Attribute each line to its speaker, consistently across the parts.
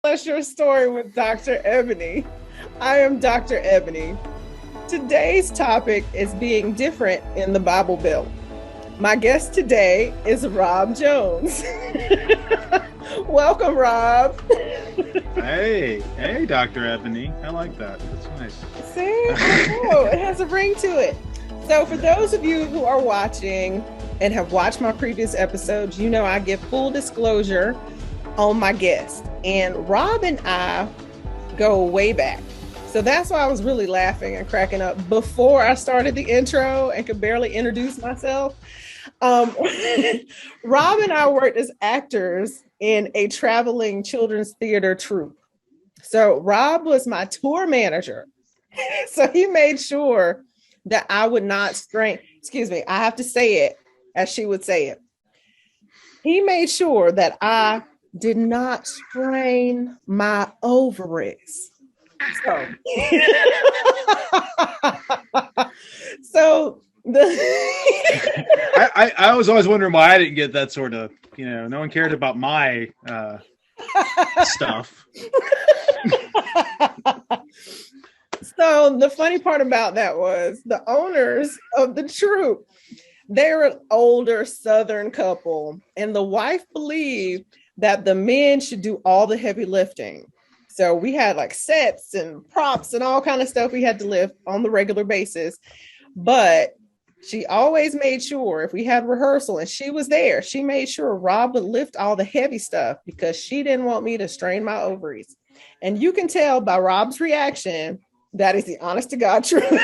Speaker 1: Us your story with Dr. Ebony. I am Dr. Ebony. Today's topic is being different in the Bible Belt. My guest today is Rob Jones. Welcome, Rob.
Speaker 2: Hey, Dr. Ebony. I like that. That's nice.
Speaker 1: See, I know, it has a ring to it. So for those of you who are watching and have watched my previous episodes, you know I give full disclosure on my guest. And Rob and I go way back. So that's why I was really laughing and cracking up before I started the intro and could barely introduce myself. Rob and I worked as actors in a traveling children's theater troupe. So Rob was my tour manager. So he made sure that I would not strain, I have to say it as she would say it. He made sure that I did not strain my ovaries. So,
Speaker 2: I was always wondering why I didn't get that sort of, no one cared about my stuff.
Speaker 1: So the funny part about that was the owners of the troupe, they're an older Southern couple, and the wife believed that the men should do all the heavy lifting. So we had like sets and props and all kind of stuff we had to lift on the regular basis. But she always made sure if we had rehearsal and she was there, she made sure Rob would lift all the heavy stuff because she didn't want me to strain my ovaries. And you can tell by Rob's reaction, that is the honest to God truth. I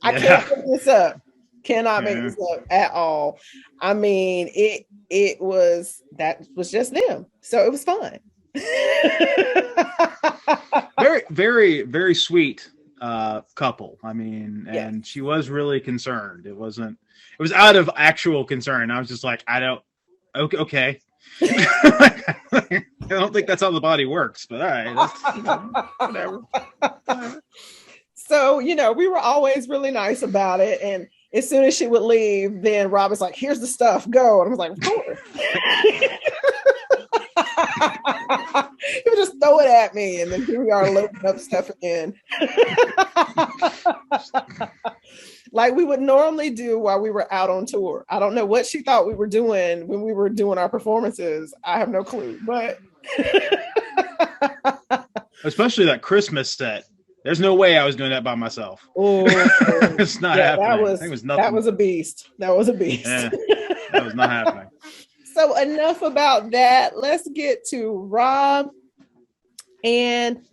Speaker 1: can't make this up. Cannot make this up at all. I mean, it was just them. So it was fun.
Speaker 2: Very, very, very sweet couple. I mean, and
Speaker 1: yes.
Speaker 2: She was really concerned. It was out of actual concern. I was just like, okay. I don't think that's how the body works, but all right, whatever.
Speaker 1: So, we were always really nice about it. And as soon as she would leave, then Rob was like, here's the stuff, go. And I was like, of course. He would just throw it at me. And then here we are loading up stuff again. Like we would normally do while we were out on tour. I don't know what she thought we were doing when we were doing our performances. I have no clue, but.
Speaker 2: Especially that Christmas set. There's no way I was doing that by myself.
Speaker 1: Oh,
Speaker 2: it's not happening.
Speaker 1: That was a beast. That was a beast.
Speaker 2: Yeah, that was not happening.
Speaker 1: So enough about that. Let's get to Rob. And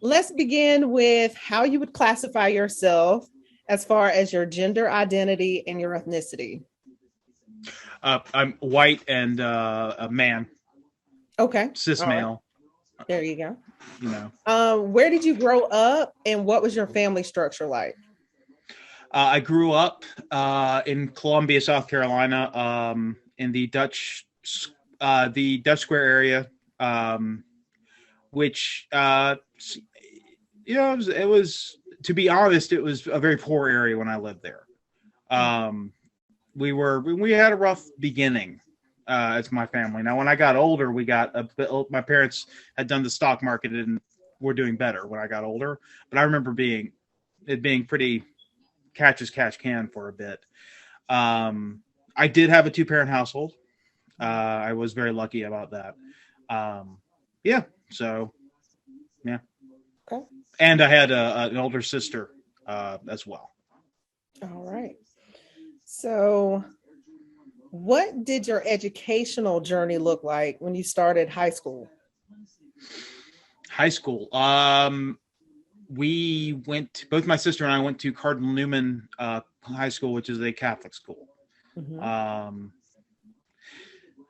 Speaker 1: let's begin with how you would classify yourself as far as your gender identity and your ethnicity.
Speaker 2: I'm white and a man.
Speaker 1: Okay.
Speaker 2: Cis male.
Speaker 1: Right. There you go. Where did you grow up and what was your family structure like?
Speaker 2: I grew up in Columbia, South Carolina, in the Dutch Square area, which it was, to be honest, it was a very poor area when I lived there. We had a rough beginning. As my family. Now, when I got older, my parents had done the stock market and were doing better when I got older. But I remember being pretty catch as catch can for a bit. I did have a 2-parent household. I was very lucky about that.
Speaker 1: Okay.
Speaker 2: And I had an older sister as well.
Speaker 1: All right. So what did your educational journey look like when you started high school?
Speaker 2: High school. Both my sister and I went to Cardinal Newman High School, which is a Catholic school. Mm-hmm.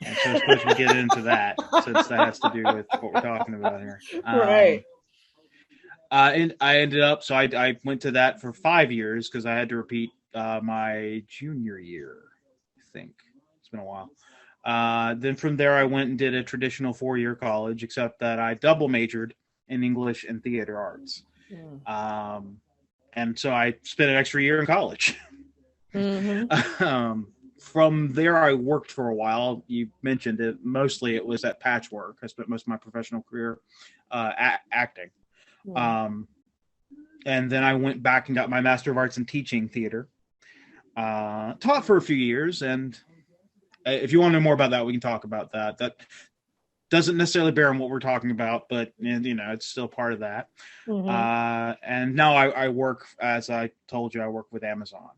Speaker 2: And so I suppose we get into that since that has to do with what we're talking about here.
Speaker 1: Right.
Speaker 2: And I ended up, so I went to that for 5 years because I had to repeat my junior year, I think. It's been a while. Then from there, I went and did a traditional 4-year college, except that I double majored in English and theater arts. And so I spent an extra year in college.
Speaker 1: Mm-hmm.
Speaker 2: from there, I worked for a while. You mentioned it. Mostly it was at Patchwork. I spent most of my professional career acting. And then I went back and got my Master of Arts in Teaching Theater. Taught for a few years. And if you want to know more about that, we can talk about that. That doesn't necessarily bear on what we're talking about, but it's still part of that. And now I work, as I told you, I work with Amazon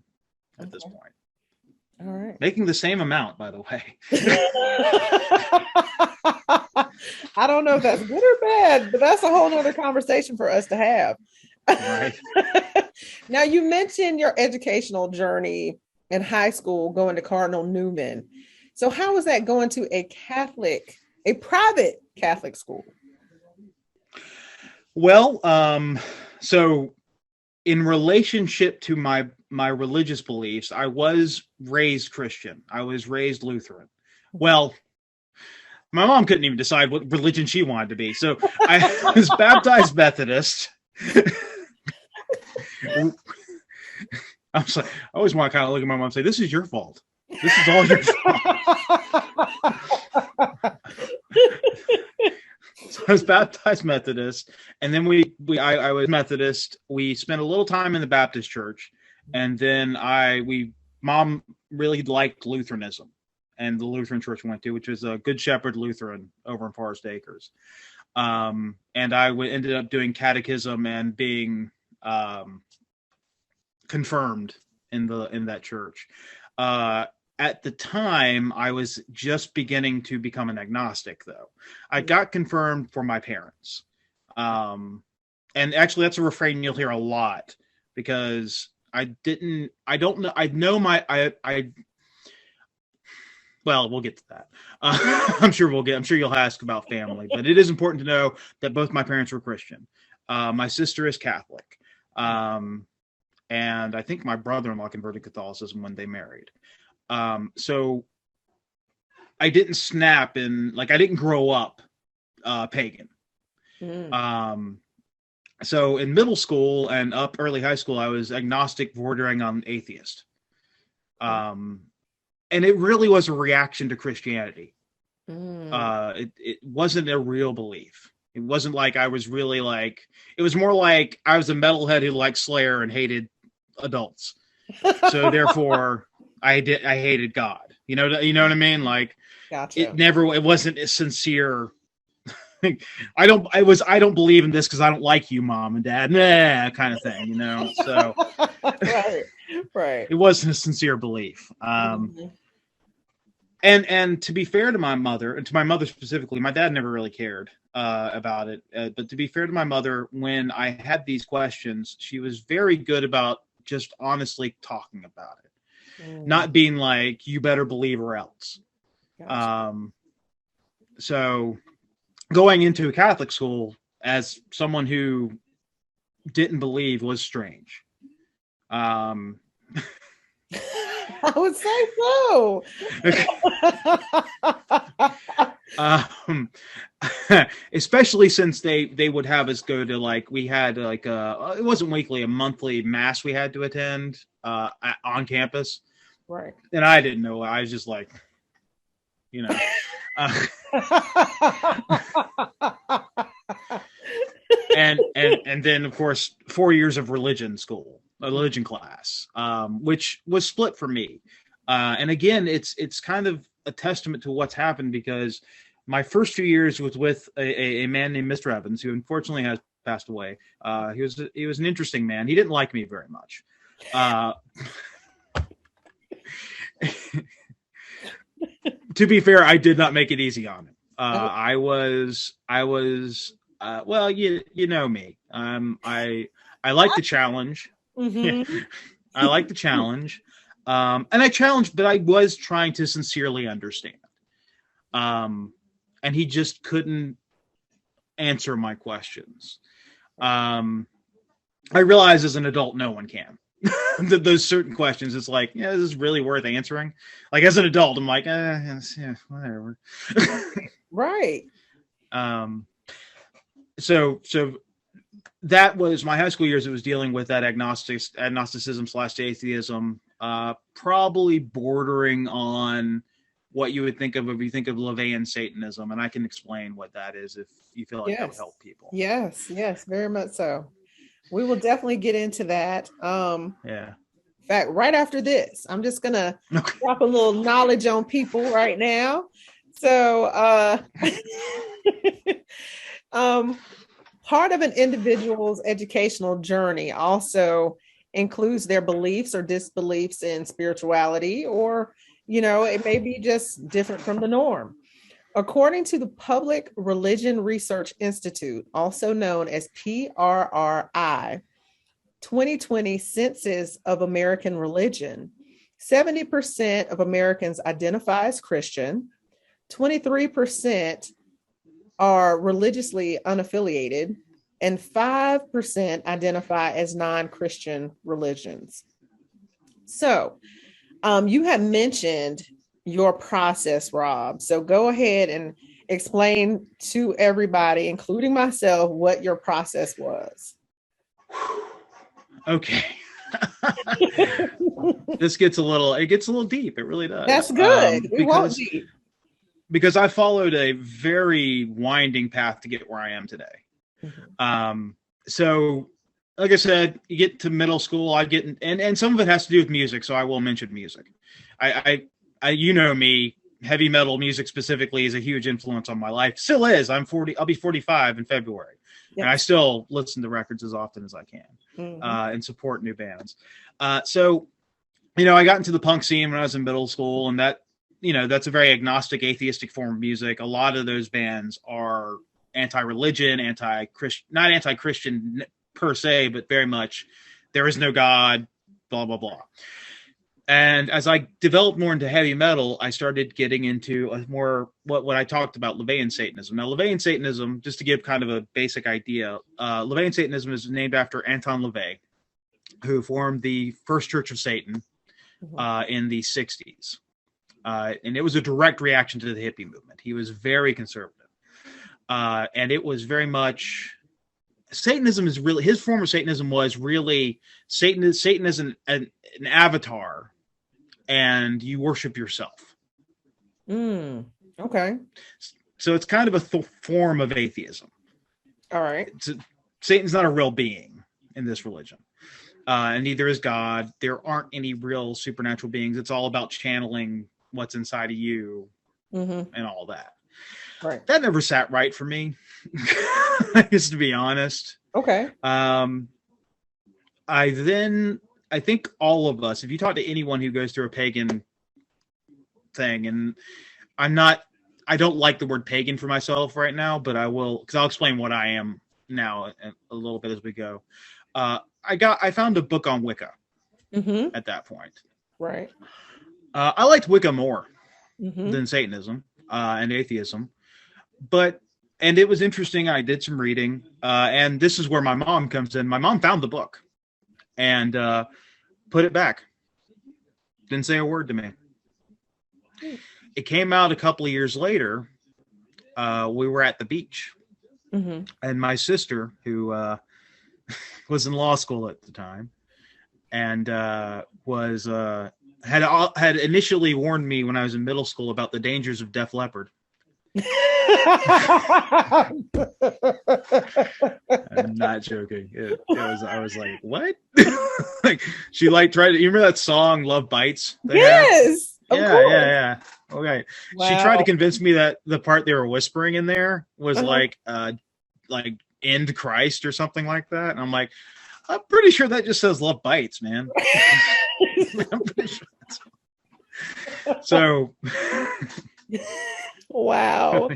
Speaker 2: at this point.
Speaker 1: All right.
Speaker 2: Making the same amount, by the way.
Speaker 1: I don't know if that's good or bad, but that's a whole nother conversation for us to have.
Speaker 2: Right.
Speaker 1: Now, you mentioned your educational journey in high school, going to Cardinal Newman. So how was that going to a private Catholic school?
Speaker 2: Well, so in relationship to my religious beliefs, I was raised Christian. I was raised Lutheran. Well, my mom couldn't even decide what religion she wanted to be. So I was baptized Methodist. I was like, I always want to kind of look at my mom and say, "This is your fault. This is all your fault." So I was baptized Methodist, and then I was Methodist. We spent a little time in the Baptist church, and then Mom really liked Lutheranism, and the Lutheran church we went to, which was a Good Shepherd Lutheran over in Forest Acres. And I ended up doing catechism and being confirmed in that church. At the time, I was just beginning to become an agnostic, though. I got confirmed for my parents. And actually, that's a refrain you'll hear a lot, because well, we'll get to that. I'm sure you'll ask about family, but it is important to know that both my parents were Christian. My sister is Catholic. And I think my brother-in-law converted Catholicism when they married. So I didn't snap I didn't grow up pagan. So in middle school and up early high school, I was agnostic bordering on atheist. And it really was a reaction to Christianity. It wasn't a real belief. It wasn't like I was really it was more like I was a metalhead who liked Slayer and hated adults. So therefore I hated God. You know what I mean?
Speaker 1: Gotcha.
Speaker 2: It wasn't a sincere I don't believe in this because I don't like you, Mom and Dad, kind of thing, So
Speaker 1: right.
Speaker 2: It wasn't a sincere belief. And to be fair to my mother, and to my mother specifically, my dad never really cared about it. But to be fair to my mother, when I had these questions, she was very good about just honestly talking about it, not being like, "You better believe or else." Gotcha. So going into a Catholic school as someone who didn't believe was strange.
Speaker 1: I would say so.
Speaker 2: Especially since they would have us go to we had it wasn't weekly, a monthly mass we had to attend on campus.
Speaker 1: Right.
Speaker 2: And I didn't know. I was just and then of course 4 years of religion class, which was split for me. And again, it's kind of a testament to what's happened, because my first few years was with a man named Mr. Evans, who unfortunately has passed away. He was an interesting man. He didn't like me very much. To be fair, I did not make it easy on him. I was well, you know me. I like the challenge.
Speaker 1: Mm-hmm.
Speaker 2: I like the challenge. And I challenged, but I was trying to sincerely understand. And he just couldn't answer my questions. I realize as an adult, no one can. Those certain questions, it's like, this is really worth answering. As an adult, I'm like, yeah, whatever.
Speaker 1: Right.
Speaker 2: So that was my high school years. It was dealing with that agnosticism / atheism. probably bordering on what you would think of if you think of LaVeyan Satanism, and I can explain what that is if you feel like that would help people.
Speaker 1: Yes, very much so. We will definitely get into that.
Speaker 2: Yeah.
Speaker 1: In fact, right after this, I'm just gonna drop a little knowledge on people right now. So, part of an individual's educational journey also includes their beliefs or disbeliefs in spirituality, or, it may be just different from the norm. According to the Public Religion Research Institute, also known as PRRI, 2020 Census of American Religion, 70% of Americans identify as Christian, 23% are religiously unaffiliated, and 5% identify as non-Christian religions. So, you have mentioned your process, Rob. So go ahead and explain to everybody, including myself, what your process was.
Speaker 2: Okay. It gets a little deep. It really does.
Speaker 1: That's good. We won't deep.
Speaker 2: Because I followed a very winding path to get where I am today. Mm-hmm. So like I said, you get to middle school, and some of it has to do with music. So I will mention music. I you know me, heavy metal music specifically is a huge influence on my life. Still is. I'm 40. I'll be 45 in February. Yes. And I still listen to records as often as I can, mm-hmm. And support new bands. So, I got into the punk scene when I was in middle school, and that's a very agnostic, atheistic form of music. A lot of those bands are anti-religion, anti-Christian, not anti-Christian per se, but very much there is no God, blah, blah, blah. And as I developed more into heavy metal, I started getting into a more what I talked about, LaVeyan Satanism. Now, LaVeyan Satanism, just to give kind of a basic idea, LaVeyan Satanism is named after Anton LaVey, who formed the First Church of Satan in the 60s. And it was a direct reaction to the hippie movement. He was very conservative. And it was very much... Satanism is really... His form of Satanism was really... Satan is an avatar, and you worship yourself.
Speaker 1: Okay.
Speaker 2: So it's kind of a form of atheism.
Speaker 1: All right.
Speaker 2: Satan's not a real being in this religion. And neither is God. There aren't any real supernatural beings. It's all about channeling what's inside of you, mm-hmm. and all that.
Speaker 1: Right.
Speaker 2: That never sat right for me, just to be honest.
Speaker 1: Okay.
Speaker 2: I think all of us, if you talk to anyone who goes through a pagan thing, and I don't like the word pagan for myself right now, but I will, because I'll explain what I am now a little bit as we go. I found a book on Wicca, mm-hmm. at that point.
Speaker 1: Right.
Speaker 2: I liked Wicca more,
Speaker 1: mm-hmm.
Speaker 2: than Satanism and atheism, and it was interesting. I did some reading, and this is where my mom comes in. My mom found the book and put it back. Didn't say a word to me. It came out a couple of years later. We were at the beach, mm-hmm. and my sister, who was in law school at the time, and had initially warned me when I was in middle school about the dangers of Def Leppard. I'm not joking. I was like, what? Like, she tried to, you remember that song Love Bites?
Speaker 1: Yes.
Speaker 2: Yeah. Okay. Wow. She tried to convince me that the part they were whispering in there was like end Christ or something like that. And I'm like, I'm pretty sure that just says Love Bites, man. I'm pretty sure so
Speaker 1: wow.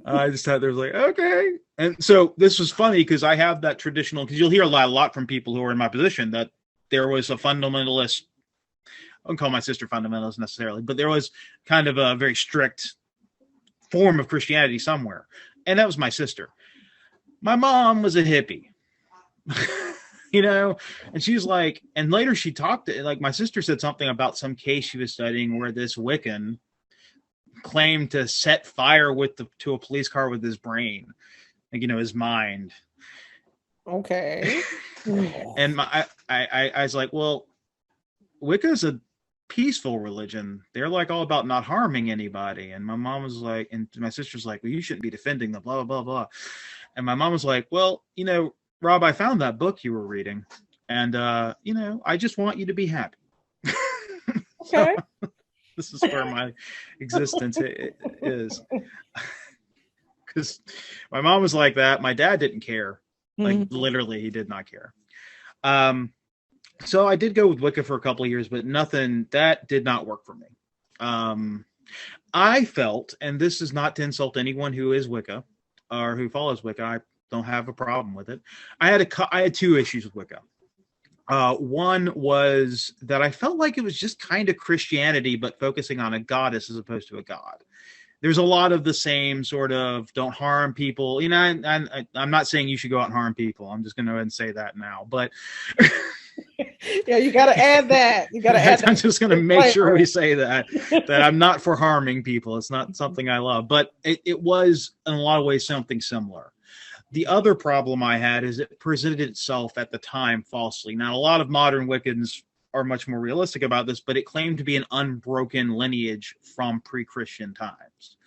Speaker 2: I just thought there was like, okay. And so this was funny because I have that traditional, because you'll hear a lot from people who are in my position, that there was a fundamentalist, I wouldn't call my sister fundamentalist necessarily, but there was kind of a very strict form of Christianity somewhere. And that was my sister. My mom was a hippie. And she's like, and later she talked to, like, my sister said something about some case she was studying where this Wiccan claimed to set fire to a police car with his brain, like, his mind.
Speaker 1: Okay.
Speaker 2: And I was like, well, Wicca is a peaceful religion. They're like all about not harming anybody. And my mom was like, and my sister's like, well, you shouldn't be defending them, blah, blah, blah. And my mom was like, well, Rob, I found that book you were reading. And, I just want you to be happy.
Speaker 1: Okay.
Speaker 2: So, this is where my existence is. Because my mom was like that. My dad didn't care. Like, literally, he did not care. So I did go with Wicca for a couple of years, but that did not work for me. I felt, and this is not to insult anyone who is Wicca or who follows Wicca, I don't have a problem with it. I had two issues with Wicca. One was that I felt like it was just kind of Christianity, but focusing on a goddess as opposed to a god. There's a lot of the same sort of don't harm people. I'm not saying you should go out and harm people. I'm just going to go ahead and say that now. But
Speaker 1: yeah, you got to add that. You got to add that.
Speaker 2: I'm just going to make sure we say that I'm not for harming people. It's not something I love. But it was, in a lot of ways, something similar. The other problem I had is it presented itself at the time falsely. Now, a lot of modern Wiccans are much more realistic about this, but it claimed to be an unbroken lineage from pre-Christian times.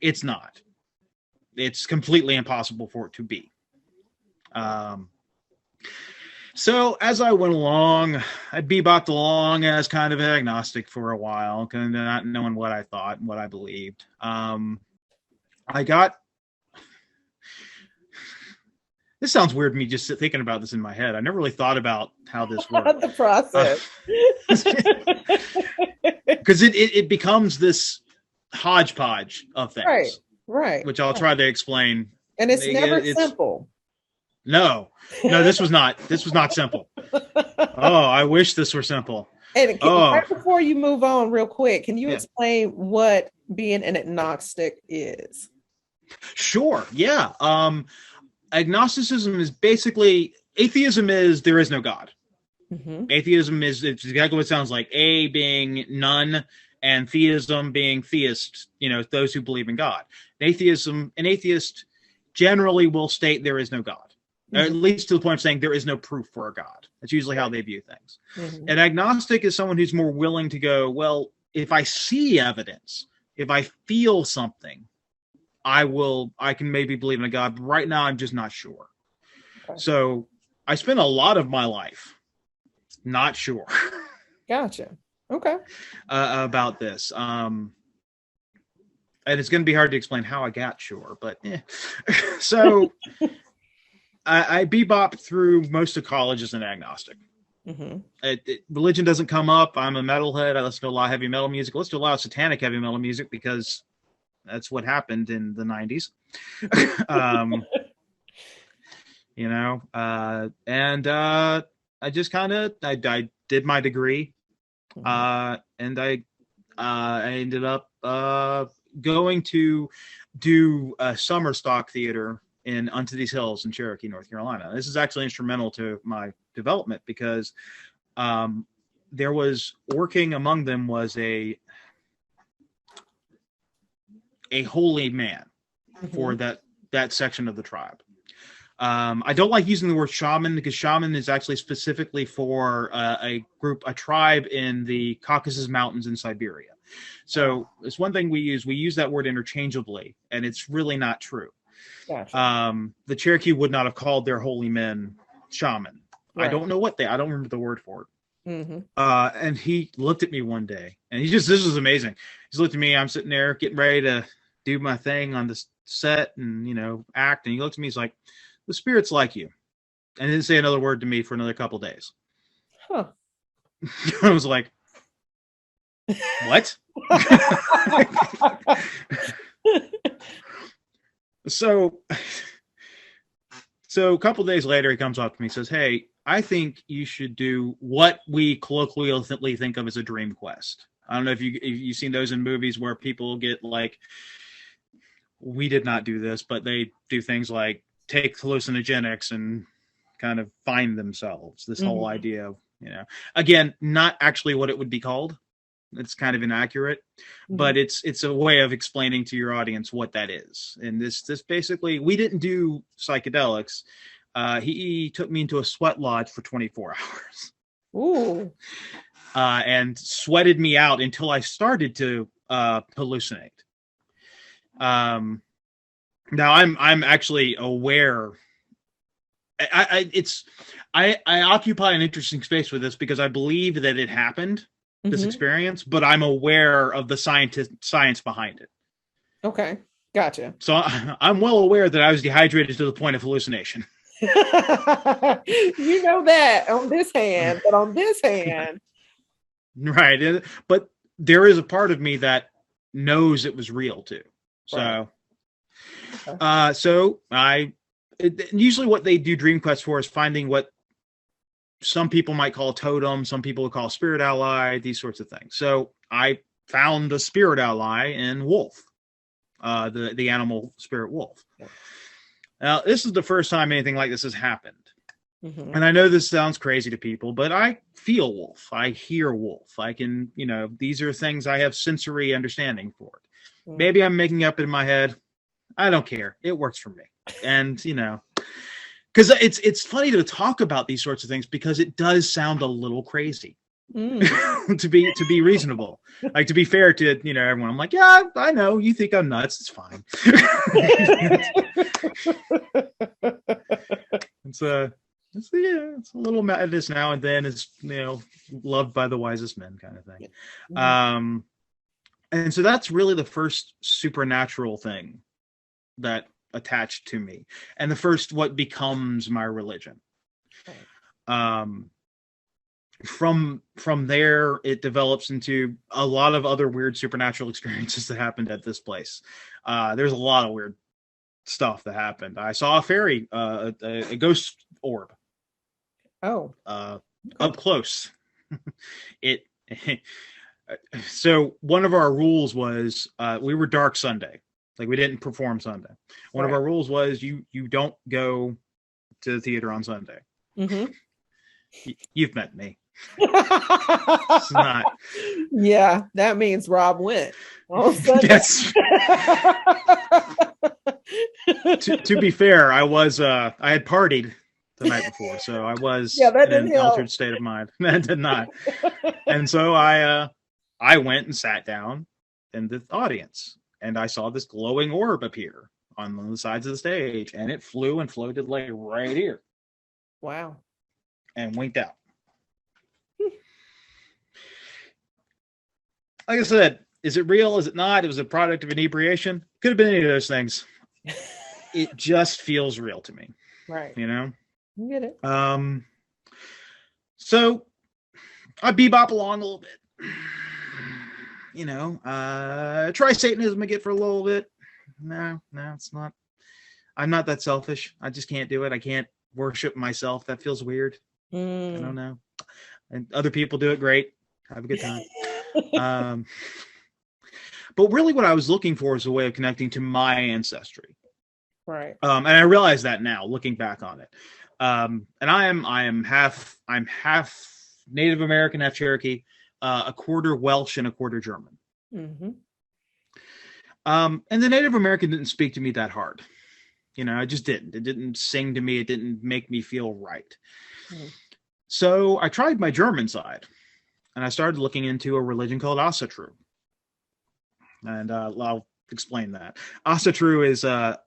Speaker 2: It's not. It's completely impossible for it to be. So as I went along, I bebopped along as kind of an agnostic for a while, kind of not knowing what I thought and what I believed. This sounds weird, me just thinking about this in my head. I never really thought about how this worked.
Speaker 1: The process.
Speaker 2: Because it becomes this hodgepodge of things.
Speaker 1: Right.
Speaker 2: Which I'll try to explain.
Speaker 1: And it's never simple.
Speaker 2: No, this was not simple. Oh, I wish this were simple.
Speaker 1: And right before you move on real quick, can you explain what being an agnostic is?
Speaker 2: Sure. Yeah. Agnosticism is basically, atheism is there is no God. Mm-hmm. Atheism is, it's exactly what it sounds like. A being none, and theism being theist, those who believe in God. An atheist generally will state there is no God. Mm-hmm. Or at least to the point of saying there is no proof for a God. That's usually how they view things. Mm-hmm. An agnostic is someone who's more willing to go, well, if I see evidence, if I feel something, I can maybe believe in a God, but right now I'm just not sure. Okay. So I spent a lot of my life not sure.
Speaker 1: Gotcha. Okay.
Speaker 2: About this. And it's going to be hard to explain how I got sure, but So I bebopped through most of college as an agnostic. Mm-hmm. Religion doesn't come up. I'm a metalhead. I listen to a lot of heavy metal music. I listen to a lot of satanic heavy metal music because that's what happened in the 90s. I just kind of, I did my degree. And I ended up going to do a summer stock theater in Unto These Hills in Cherokee, North Carolina. This is actually instrumental to my development because there was, working among them was a holy man for that section of the tribe. I don't like using the word shaman because shaman is actually specifically for a tribe in the Caucasus Mountains in Siberia. So it's one thing we use that word interchangeably, and it's really not true. Gotcha. The Cherokee would not have called their holy men shaman. Right. I don't remember the word for it. Mm-hmm. And he looked at me one day, and this was amazing. He looked at me. I'm sitting there getting ready to do my thing on the set and, act. And he looked at me. He's like, the spirit's like you. And didn't say another word to me for another couple days. Huh. I was like, what? So a couple days later, he comes up to me and says, hey, I think you should do what we colloquially think of as a dream quest. I don't know if you've seen those in movies where people get like, we did not do this, but they do things like take hallucinogenics and kind of find themselves. This whole idea of, again, not actually what it would be called. It's kind of inaccurate, but it's a way of explaining to your audience what that is. And this basically, we didn't do psychedelics. He took me into a sweat lodge for 24 hours. Ooh. and sweated me out until I started to hallucinate. Now I'm actually aware. I occupy an interesting space with this because I believe that it happened, this experience, but I'm aware of the science behind it.
Speaker 1: Okay, gotcha.
Speaker 2: So I'm well aware that I was dehydrated to the point of hallucination.
Speaker 1: You know that on this hand, but on this hand.
Speaker 2: Right. But there is a part of me that knows it was real too. So, right. Usually what they do dream quests for is finding what some people might call a totem, some people would call a spirit ally, these sorts of things. So I found a spirit ally in wolf, the animal spirit wolf. Yeah. Now, this is the first time anything like this has happened. And I know this sounds crazy to people, but I feel wolf. I hear wolf. I can, these are things I have sensory understanding for. Maybe I'm making up in my head. I don't care. It works for me. And, because it's funny to talk about these sorts of things because it does sound a little crazy to be reasonable. Like, to be fair to, everyone, I'm like, yeah, I know you think I'm nuts. It's fine. It's a little madness now and then. It's, loved by the wisest men kind of thing. And so that's really the first supernatural thing that attached to me, and the first what becomes my religion. From there, it develops into a lot of other weird supernatural experiences that happened at this place. There's a lot of weird stuff that happened. I saw a fairy, a ghost orb. Up close. So one of our rules was we were dark Sunday. Like, we didn't perform Sunday. One of our rules was you don't go to the theater on Sunday. You've met me. It's not.
Speaker 1: Yeah, that means Rob went on Sunday.
Speaker 2: Yes. to be fair, I had partied the night before, so I was in an altered state of mind. That did not. And so I went and sat down in the audience. And I saw this glowing orb appear on one of the sides of the stage, and it flew and floated like right here.
Speaker 1: Wow.
Speaker 2: And winked out. Like I said, is it real? Is it not? It was a product of inebriation. Could have been any of those things. It just feels real to me.
Speaker 1: Right.
Speaker 2: You
Speaker 1: get it.
Speaker 2: So I bebop along a little bit. Try Satanism again for a little bit. No, it's not. I'm not that selfish. I just can't do it. I can't worship myself. That feels weird. I don't know. And other people do it great. Have a good time. But really what I was looking for is a way of connecting to my ancestry.
Speaker 1: Right.
Speaker 2: And I realize that now, looking back on it. And I am half Native American, half Cherokee. A quarter Welsh and a quarter German. And the Native American didn't speak to me that hard. I just didn't. It didn't sing to me. It didn't make me feel right. So I tried my German side, and I started looking into a religion called Asatru. And I'll explain that. Asatru is a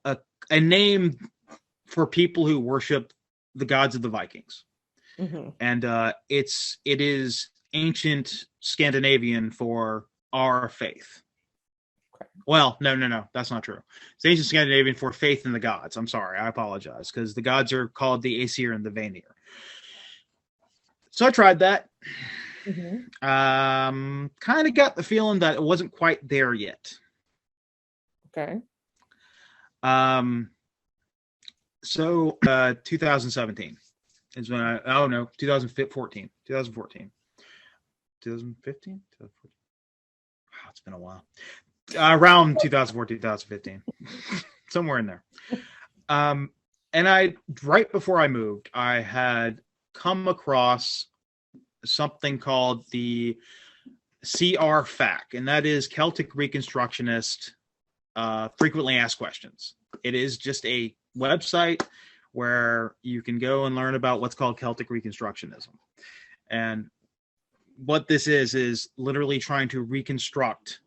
Speaker 2: name for people who worship the gods of the Vikings. And it is ancient Scandinavian for our faith. Well, no, that's not true. It's ancient Scandinavian for faith in the gods. I'm sorry, I apologize, because the gods are called the Aesir and the Vanir. So I tried that. Kind of got the feeling that it wasn't quite there yet.
Speaker 1: Okay.
Speaker 2: So 2017 is when 2014. 2015? Wow, it's been a while. Around 2014, 2015. Somewhere in there. And right before I moved, I had come across something called the CR-FAQ, and that is Celtic Reconstructionist Frequently Asked Questions. It is just a website where you can go and learn about what's called Celtic Reconstructionism. And what this is literally trying to reconstruct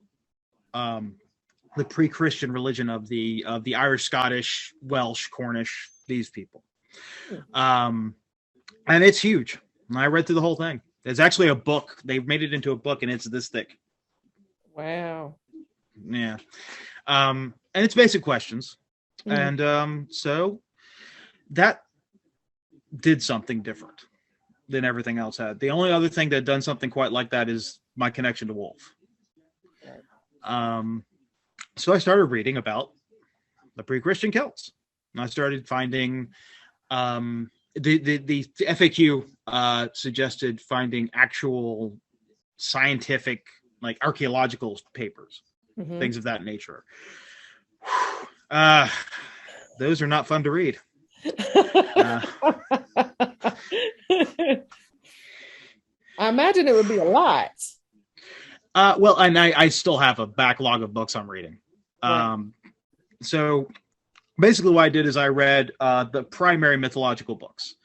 Speaker 2: the pre-Christian religion of the Irish, Scottish, Welsh, Cornish, these people. And it's huge. I read through the whole thing. It's actually a book. They've made it into a book, and it's this thick.
Speaker 1: Wow.
Speaker 2: Yeah. And it's basic questions. And so that did something different than everything else had. The only other thing that done something quite like that is my connection to Wolf. So I started reading about the pre-Christian Celts. And I started finding the FAQ suggested finding actual scientific, like archaeological papers, things of that nature. Those are not fun to read.
Speaker 1: I imagine it would be a lot.
Speaker 2: Well, and I still have a backlog of books I'm reading.
Speaker 1: Right.
Speaker 2: So basically what I did is I read the primary mythological books.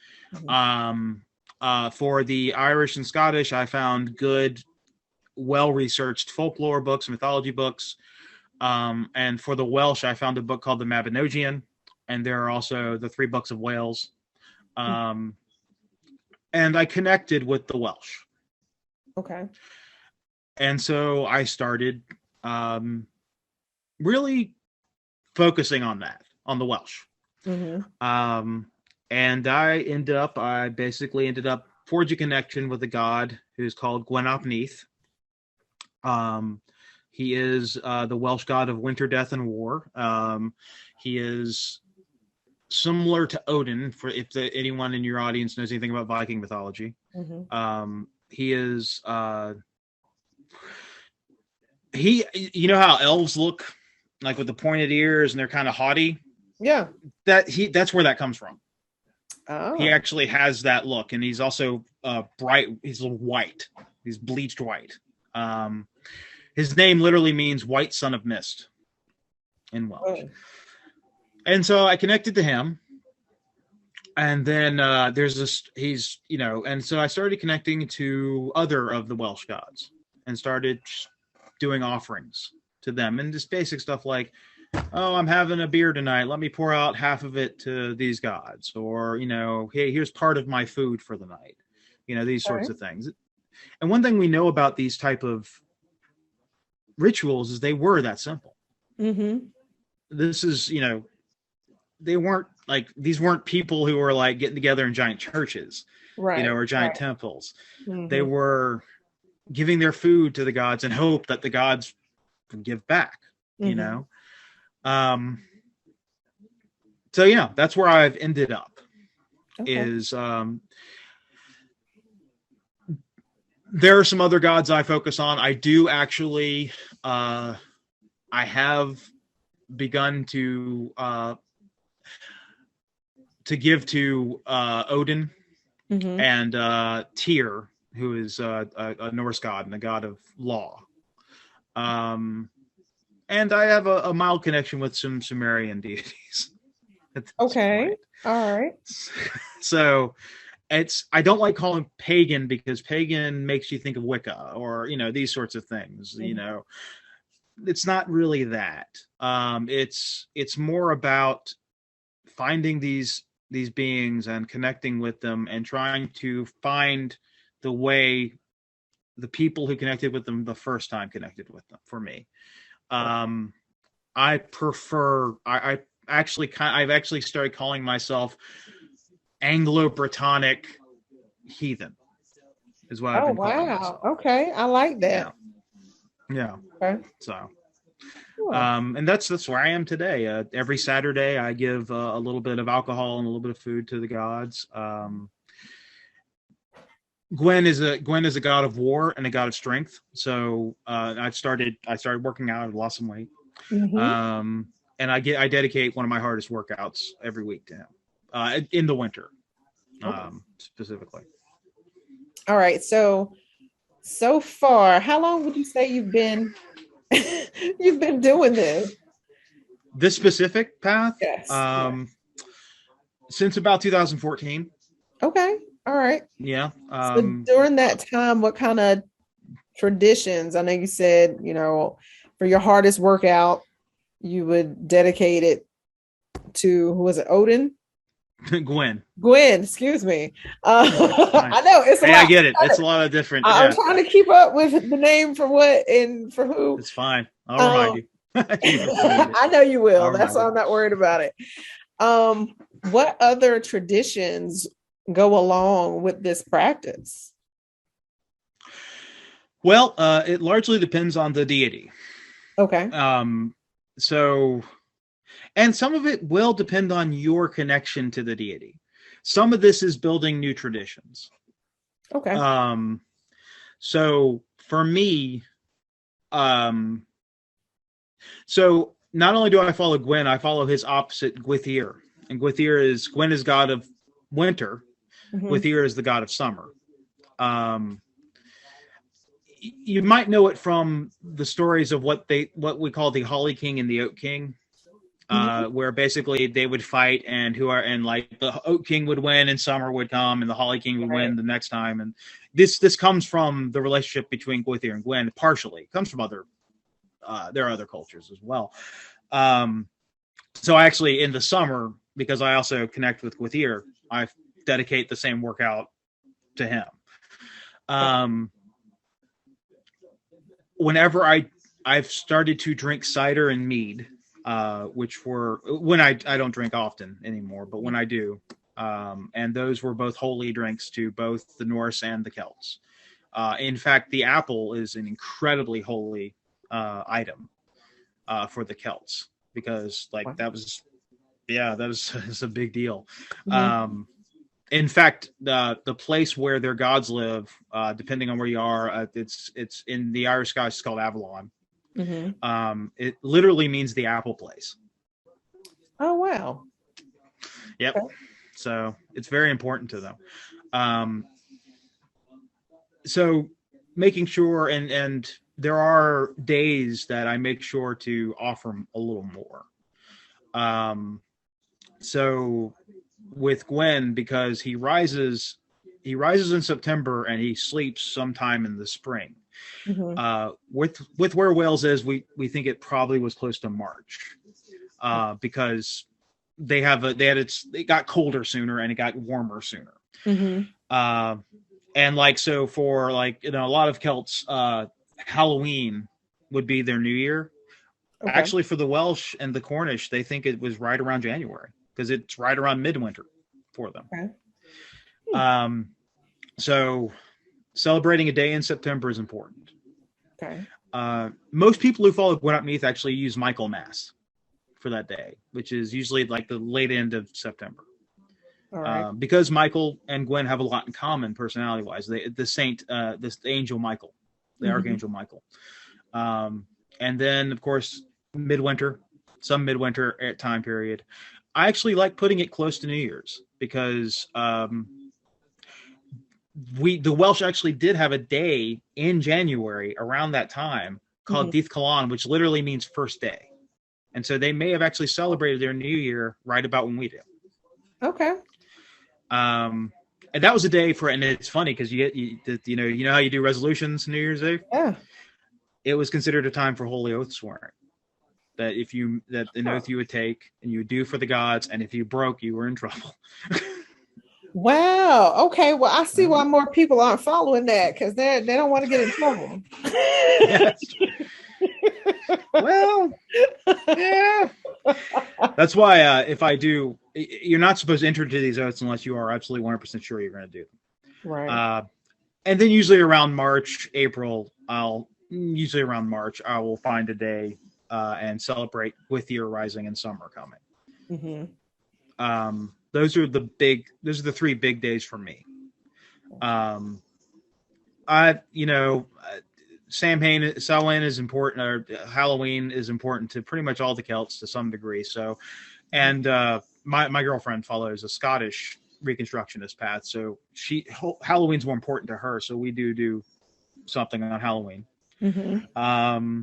Speaker 2: For the Irish and Scottish, I found good, well-researched folklore books, mythology books. And for the Welsh, I found a book called the Mabinogion, and there are also the 3 books of Wales. And I connected with the Welsh.
Speaker 1: Okay.
Speaker 2: And so I started really focusing on that, on the Welsh. And I basically ended up forging a connection with a god who's called Gwynapneith. He is the Welsh god of winter, death, and war. He is similar to Odin, for if anyone in your audience knows anything about Viking mythology. He is you know how elves look, like with the pointed ears, and they're kind of haughty?
Speaker 1: Yeah.
Speaker 2: That's where that comes from.
Speaker 1: Oh.
Speaker 2: He actually has that look, and he's also bright. He's a little white. He's bleached white. His name literally means white son of mist in Welsh.
Speaker 1: Oh.
Speaker 2: And so I connected to him. And then there's this, he's, you know, and so I started connecting to other of the Welsh gods and started doing offerings to them, and just basic stuff like, oh, I'm having a beer tonight, let me pour out half of it to these gods, or, you know, hey, here's part of my food for the night, you know, these sorts of things. And one thing we know about these type of rituals is they were that simple. This is, you know, they weren't like, these weren't people who were like getting together in giant churches, you know, or giant temples. They were giving their food to the gods and hope that the gods would give back, you know? So yeah, that's where I've ended up. Is there are some other gods I focus on. I do actually I have begun to give to Odin and Tyr, who is a Norse god and a god of law. And I have a mild connection with some Sumerian deities.
Speaker 1: Okay. All right.
Speaker 2: So I don't like calling pagan, because pagan makes you think of Wicca or, you know, these sorts of things, you know. It's not really that. It's more about finding these beings and connecting with them and trying to find the way the people who connected with them the first time connected with them. For me, I prefer. I've actually started calling myself Anglo-Brittonic heathen. Is what I've been calling myself.
Speaker 1: Okay, I like that.
Speaker 2: Yeah.
Speaker 1: Okay.
Speaker 2: So. And that's where I am today. Every Saturday, I give a little bit of alcohol and a little bit of food to the gods. Gwen is a god of war and a god of strength. So I started working out. I lost some weight. And I dedicate one of my hardest workouts every week to him in the winter, specifically.
Speaker 1: All right. So far, how long would you say you've been doing this?
Speaker 2: This specific path?
Speaker 1: Yes.
Speaker 2: Since about 2014.
Speaker 1: Okay. All right.
Speaker 2: Yeah.
Speaker 1: So during that time, what kind of traditions? I know you said, for your hardest workout, you would dedicate it to, who was it, Odin?
Speaker 2: Gwen.
Speaker 1: Gwen, excuse me.
Speaker 2: Fine.
Speaker 1: I know it's a
Speaker 2: Hey,
Speaker 1: lot.
Speaker 2: I get it. It's a lot of different.
Speaker 1: I'm
Speaker 2: Yeah,
Speaker 1: trying to keep up with the name for what and for who.
Speaker 2: it's fine. I'll remind you.
Speaker 1: I know you will.
Speaker 2: I'll
Speaker 1: That's
Speaker 2: remind
Speaker 1: why
Speaker 2: you.
Speaker 1: I'm not worried about it. What other traditions go along with this practice?
Speaker 2: Well, it largely depends on the deity.
Speaker 1: Okay.
Speaker 2: So, and some of it will depend on your connection to the deity. Some of this is building new traditions.
Speaker 1: Okay.
Speaker 2: So for me, so not only do I follow Gwen, I follow his opposite, Gwythyr. And Gwen is god of winter.
Speaker 1: Mhm.
Speaker 2: Gwythyr is the god of summer. You might know it from the stories of what we call the Holly King and the Oak King, where basically they would fight, and like the Oak King would win and summer would come, and the Holly King would win the next time. And this comes from the relationship between Gwythyr and Gwen. Partially, it comes from there are other cultures as well. So actually, in the summer, because I also connect with Gwythyr, I dedicate the same workout to him. Whenever I've started to drink cider and mead, which were when I don't drink often anymore, but when I do, and those were both holy drinks to both the Norse and the Celts. In fact, the apple is an incredibly holy item for the Celts, because that was a big deal. Mm-hmm. In fact, the place where their gods live, depending on where you are, it's in the Irish skies. It's called Avalon. Mm-hmm. It literally means the apple place.
Speaker 1: Oh wow!
Speaker 2: Yep. Okay. So it's very important to them. So making sure, and there are days that I make sure to offer a little more. So with Gwen, because he rises in September and he sleeps sometime in the spring. Mm-hmm. With where Wales is, we think it probably was close to March, because it got colder sooner and it got warmer sooner. Mm-hmm. And so for a lot of Celts, Halloween would be their New Year. Okay. Actually, for the Welsh and the Cornish, they think it was right around January, because it's right around midwinter for them. Okay. So celebrating a day in September is important. Okay. Most people who follow Gwenmeath actually use Michaelmas for that day, which is usually like the late end of September. All right. Because Michael and Gwen have a lot in common personality-wise. The angel Michael, the Archangel Michael. And then, of course, some midwinter time period. I actually like putting it close to New Year's, because the Welsh actually did have a day in January around that time called Dydd Calan, which literally means first day. And so they may have actually celebrated their New Year right about when we do. Okay. And that was a day and it's funny because you know how you do resolutions New Year's Eve? Yeah. It was considered a time for holy oath swearing. That an oath you would take and you would do for the gods, and if you broke, you were in trouble.
Speaker 1: Wow. Okay. Well, I see why more people aren't following that, because they don't want to get in trouble.
Speaker 2: Yes. Well, yeah. That's why if I do, you're not supposed to enter into these oaths unless you are absolutely 100% sure you're going to do them. Right. And then usually around March, April, I will find a day and celebrate with your rising and summer coming. Mm-hmm. Those are the three big days for me. Samhain is important, or Halloween is important to pretty much all the Celts to some degree. So, and my girlfriend follows a Scottish Reconstructionist path, so Halloween's more important to her. So we do something on Halloween. Mm-hmm.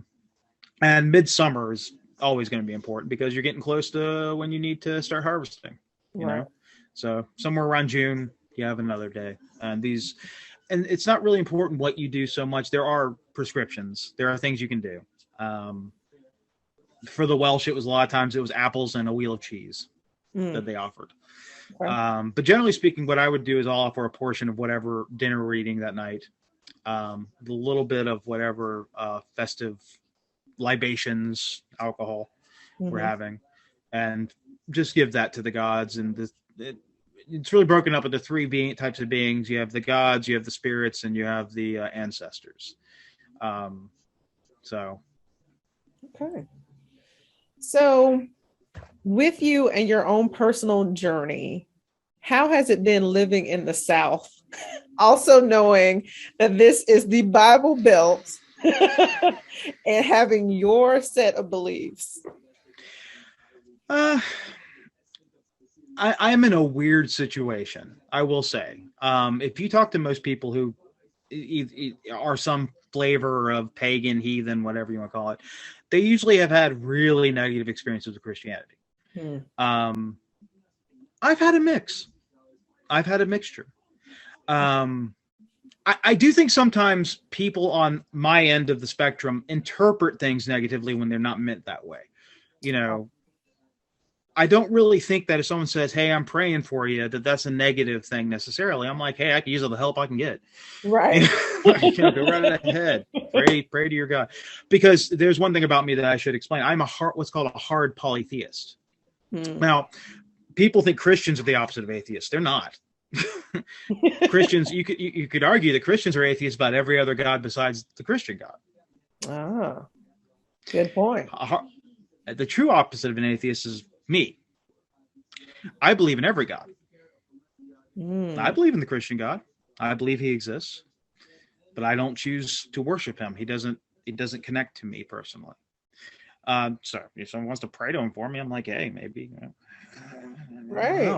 Speaker 2: And midsummer is always going to be important, because you're getting close to when you need to start harvesting. You know, so somewhere around June, You have another day. And it's not really important what you do so much. There are prescriptions. There are things you can do. For the Welsh, it was a lot of times it was apples and a wheel of cheese that they offered. Okay. But generally speaking, what I would do is I'll offer a portion of whatever dinner we're eating that night, the little bit of whatever festive libations, alcohol we're having, and just give that to the gods. And it's really broken up into three types of beings. You have the gods, you have the spirits, and you have the ancestors.
Speaker 1: Okay. So with you and your own personal journey, how has it been living in the South? Also knowing that this is the Bible Belt and having your set of beliefs.
Speaker 2: I'm in a weird situation, I will say. If you talk to most people who are some flavor of pagan, heathen, whatever you want to call it, they usually have had really negative experiences with Christianity. I've had a mix. I've had a mixture. I do think sometimes people on my end of the spectrum interpret things negatively when they're not meant that way. You know, I don't really think that if someone says, "Hey, I'm praying for you," that's a negative thing necessarily. I'm like, "Hey, I can use all the help I can get."
Speaker 1: Right.
Speaker 2: Go right ahead. Pray to your God. Because there's one thing about me that I should explain. I'm what's called a hard polytheist. Now, people think Christians are the opposite of atheists. They're not. Christians, you could argue that Christians are atheists about every other God besides the Christian God.
Speaker 1: Ah, good point.
Speaker 2: The true opposite of an atheist is me. I believe in every God. I believe in the Christian God. I believe he exists, but I don't choose to worship him. He doesn't connect to me personally. So if someone wants to pray to him for me, I'm like, hey, maybe. You know,
Speaker 1: right.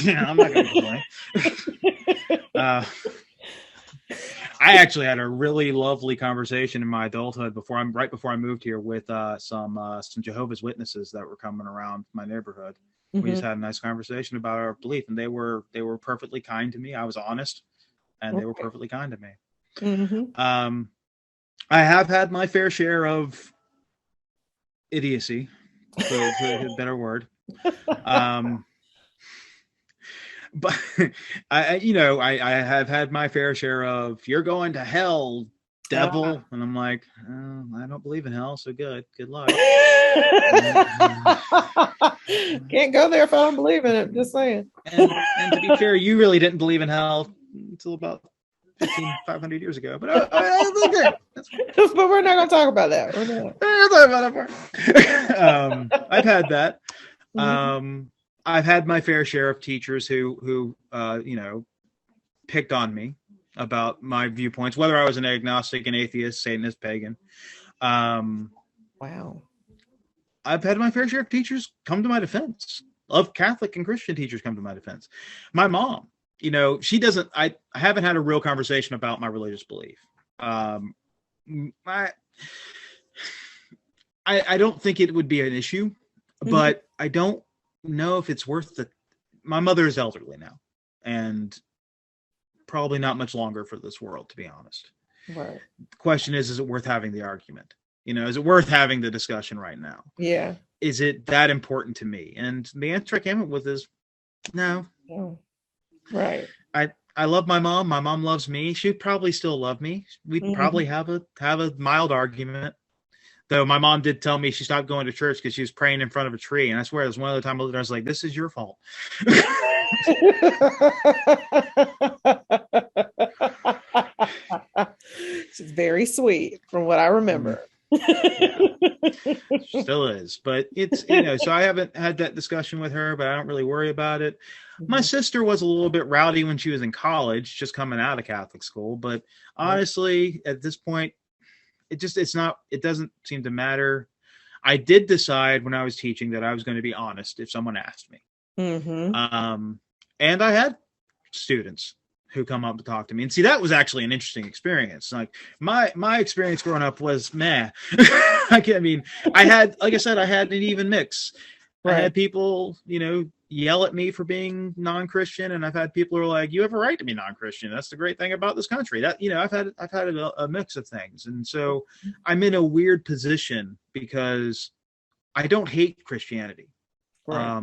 Speaker 2: I'm not going to complain. I actually had a really lovely conversation in my adulthood right before I moved here with some Jehovah's Witnesses that were coming around my neighborhood. We just had a nice conversation about our belief, and they were perfectly kind to me. I was honest, and they were perfectly kind to me. I have had my fair share of idiocy, for a better word. But I have had my fair share of "you're going to hell, devil," and I'm like, oh, I don't believe in hell, so good luck.
Speaker 1: Can't go there if I don't believe in it. Just saying.
Speaker 2: And to be fair, you really didn't believe in hell until about 500 years ago. But
Speaker 1: but we're not going to talk about that.
Speaker 2: I've had that. I've had my fair share of teachers who picked on me about my viewpoints, whether I was an agnostic, an atheist, Satanist, pagan.
Speaker 1: Wow.
Speaker 2: I've had my fair share of teachers come to my defense, of Catholic and Christian teachers come to my defense. My mom, she doesn't, I haven't had a real conversation about my religious belief. I don't think it would be an issue, but I don't know if it's worth it. My mother is elderly now and probably not much longer for this world, to be honest.
Speaker 1: Right.
Speaker 2: The question is it worth having the argument? Is it worth having the discussion right now?
Speaker 1: Yeah. Is
Speaker 2: it that important to me? And the answer I came up with is no.
Speaker 1: Oh. Right.
Speaker 2: I love my mom. My mom loves me. She'd probably still love me. We'd probably have a mild argument. Though my mom did tell me she stopped going to church because she was praying in front of a tree. And I swear there's one other time I was like, this is your fault.
Speaker 1: She's very sweet from what I remember.
Speaker 2: Still is. But it's, so I haven't had that discussion with her, but I don't really worry about it. My sister was a little bit rowdy when she was in college, just coming out of Catholic school. But honestly, at this point, it doesn't seem to matter. I did decide when I was teaching that I was going to be honest if someone asked me. And I had students who come up to talk to me, and see, that was actually an interesting experience. Like my experience growing up was meh. I had, like I said, I had an even mix. Right. I had people, yell at me for being non-Christian, and I've had people who are like, you have a right to be non-Christian. That's the great thing about this country. That, you know, I've had a mix of things. And so I'm in a weird position because I don't hate Christianity.
Speaker 1: Right.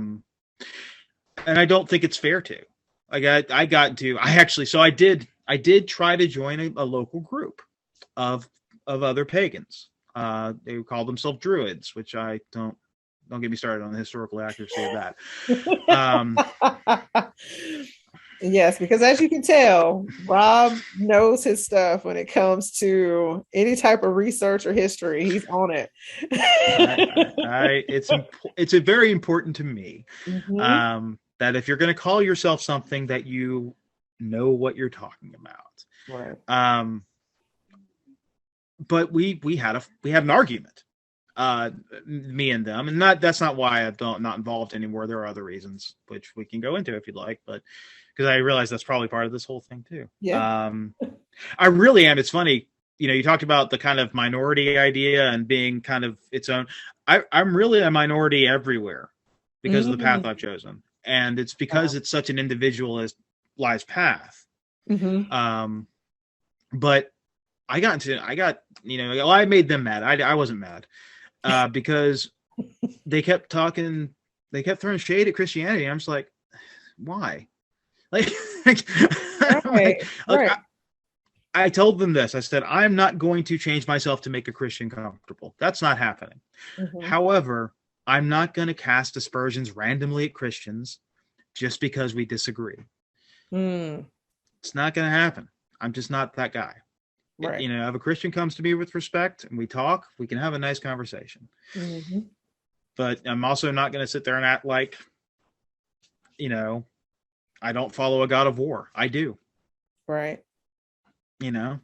Speaker 2: And I don't think it's fair to. Like I did try to join a local group of other pagans. They would call themselves Druids, which I don't get me started on the historical accuracy of that.
Speaker 1: Yes, because as you can tell, Rob knows his stuff when it comes to any type of research or history. He's on it.
Speaker 2: It's very important to me that if you're going to call yourself something, that you know what you're talking about.
Speaker 1: Right.
Speaker 2: But we had an argument, me and them, and that's not why I'm not involved anymore. There are other reasons which we can go into if you'd like, but because I realize that's probably part of this whole thing too.
Speaker 1: Yeah.
Speaker 2: I really am. It's funny, you know, you talked about the kind of minority idea and being kind of its own. I'm really a minority everywhere because of the path I've chosen, and it's because it's such an individualized path. But I made them mad. I wasn't mad because they kept throwing shade at Christianity. I'm just like, why? I told them this. I said, I'm not going to change myself to make a Christian comfortable. That's not happening. However, I'm not going to cast aspersions randomly at Christians just because we disagree. It's not going to happen. I'm just not that guy. Right. You know, if a Christian comes to me with respect and we talk, we can have a nice conversation. But I'm also not going to sit there and act like, you know, I don't follow a god of war. I do.
Speaker 1: Right.
Speaker 2: You know,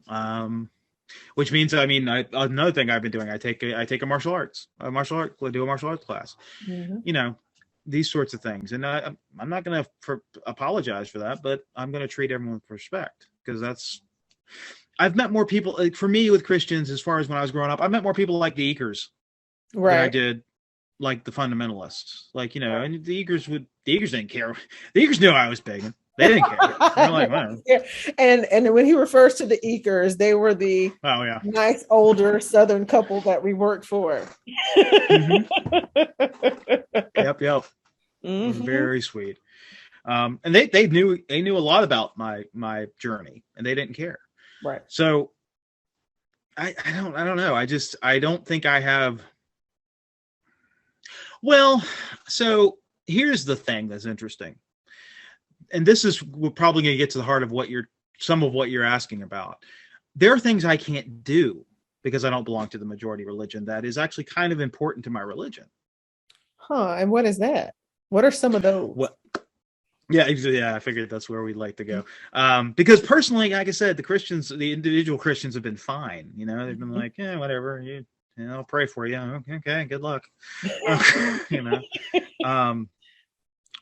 Speaker 2: which means, I mean, another thing I've been doing, I do a martial arts class, you know, these sorts of things. And I'm not going to apologize for that, but I'm going to treat everyone with respect, because I've met more people, like, for me with Christians, as far as when I was growing up, I met more people like the Eekers than I did like the fundamentalists. Like, you know, and the Eekers didn't care. The Eekers knew I was pagan. They didn't care. They're like, whatever.
Speaker 1: Yeah. And when he refers to the Eekers, they were the nice older Southern couple that we worked for.
Speaker 2: Yep. It was very sweet. And they knew a lot about my journey, and they didn't care.
Speaker 1: Right.
Speaker 2: So I don't know. I don't think I have. Well, so here's the thing that's interesting. And we're probably going to get to the heart of some of what you're asking about. There are things I can't do because I don't belong to the majority religion that is actually kind of important to my religion.
Speaker 1: And what is that? What are some of those?
Speaker 2: Yeah, I figured that's where we'd like to go. Because personally, like I said, the individual Christians have been fine. You know, they've been like, yeah, whatever, I'll pray for you. Okay, good luck. You know,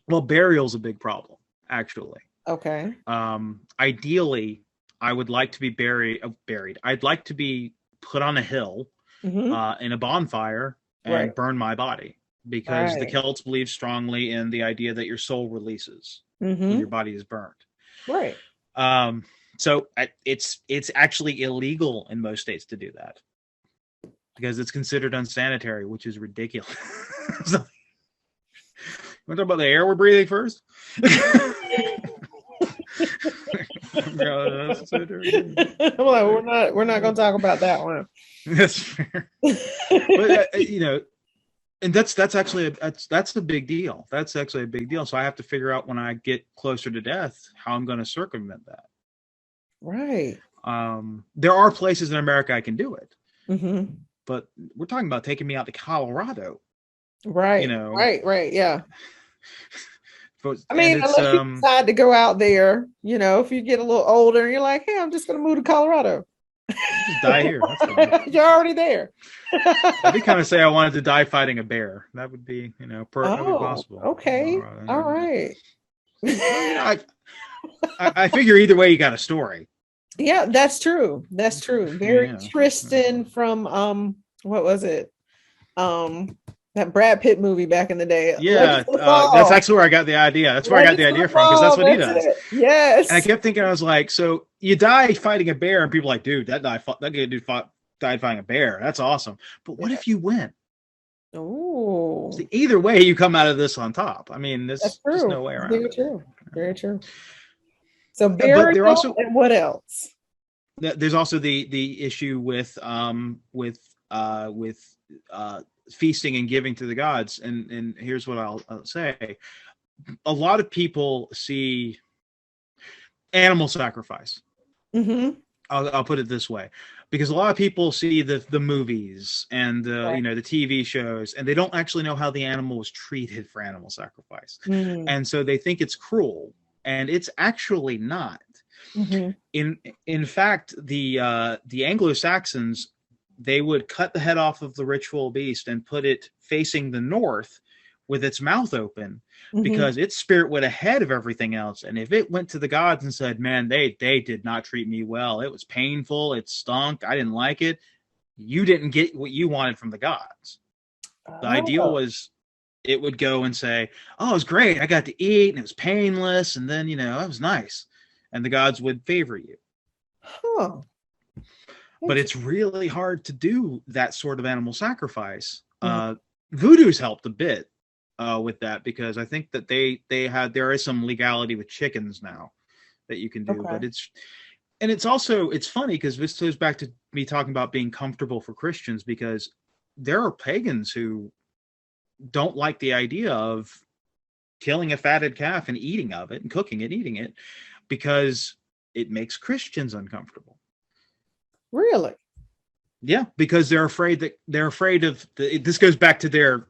Speaker 2: well, burial's a big problem, actually.
Speaker 1: Okay.
Speaker 2: Ideally, I would like to be buried. I'd like to be put on a hill in a bonfire and burn my body. Because the Celts believe strongly in the idea that your soul releases when your body is burned. Right. So it's actually illegal in most states to do that because it's considered unsanitary, which is ridiculous. So, you want to talk about the air we're breathing first?
Speaker 1: Well, we're not going to talk about that one.
Speaker 2: That's fair. But you know. And that's actually a big deal. That's actually a big deal. So I have to figure out when I get closer to death how I'm going to circumvent that.
Speaker 1: Right.
Speaker 2: There are places in America I can do it, but we're talking about taking me out to Colorado.
Speaker 1: Right.
Speaker 2: You know. Right.
Speaker 1: Yeah. I mean, unless you decide to go out there, you know, if you get a little older and you're like, hey, I'm just going to move to Colorado.
Speaker 2: Just die here. That's fine.
Speaker 1: You're already there.
Speaker 2: I'd be kind of say I wanted to die fighting a bear. That would be, you know, perfectly possible.
Speaker 1: Okay. All right.
Speaker 2: I figure either way you got a story.
Speaker 1: Yeah, that's true. Very Tristan from what was it? That Brad Pitt movie back in the day.
Speaker 2: Yeah,
Speaker 1: Legends of the
Speaker 2: that's
Speaker 1: Fall.
Speaker 2: actually where I got the idea. That's where I got
Speaker 1: Legends
Speaker 2: the
Speaker 1: of the
Speaker 2: idea from, because that's
Speaker 1: Fall.
Speaker 2: what he
Speaker 1: That's
Speaker 2: does.
Speaker 1: it.
Speaker 2: And I
Speaker 1: Yes.
Speaker 2: kept thinking, I was like, so you die fighting a bear, and people are like, dude, that dude died fighting a bear. That's awesome. But what
Speaker 1: Yeah.
Speaker 2: if you win?
Speaker 1: Oh,
Speaker 2: See, either way, you come out of this on top. I mean,
Speaker 1: that's
Speaker 2: there's just
Speaker 1: true.
Speaker 2: no way around
Speaker 1: Very
Speaker 2: it.
Speaker 1: true. Very true. So
Speaker 2: But there
Speaker 1: burial
Speaker 2: also
Speaker 1: and what else?
Speaker 2: there's also the issue with feasting and giving to the gods. And here's what I'll say: a lot of people see animal sacrifice.
Speaker 1: Mm-hmm.
Speaker 2: I'll put it this way, because a lot of people see the movies and
Speaker 1: Right.
Speaker 2: the TV shows, and they don't actually know how the animal was treated for animal sacrifice,
Speaker 1: Mm-hmm.
Speaker 2: and so they think it's cruel, and it's actually not.
Speaker 1: Mm-hmm.
Speaker 2: In fact, the Anglo-Saxons, they would cut the head off of the ritual beast and put it facing the north with its mouth open,
Speaker 1: Mm-hmm.
Speaker 2: because its spirit went ahead of everything else. And if it went to the gods and said, man, they did not treat me well, it was painful, it stunk, I didn't like it, you didn't get what you wanted from the gods. The ideal
Speaker 1: Oh,
Speaker 2: was it would go and say, oh, it was great, I got to eat and it was painless, and then, it was nice, and the gods would favor you.
Speaker 1: huh.
Speaker 2: But it's really hard to do that sort of animal sacrifice.
Speaker 1: Mhm.
Speaker 2: Voodoo's helped a bit with that, because I think that there is some legality with chickens now that you can do.
Speaker 1: Okay.
Speaker 2: But it's funny, because this goes back to me talking about being comfortable for Christians, because there are pagans who don't like the idea of killing a fatted calf and eating of it and cooking it, eating it, because it makes Christians uncomfortable.
Speaker 1: Really?
Speaker 2: Yeah, because they're afraid of this goes back to their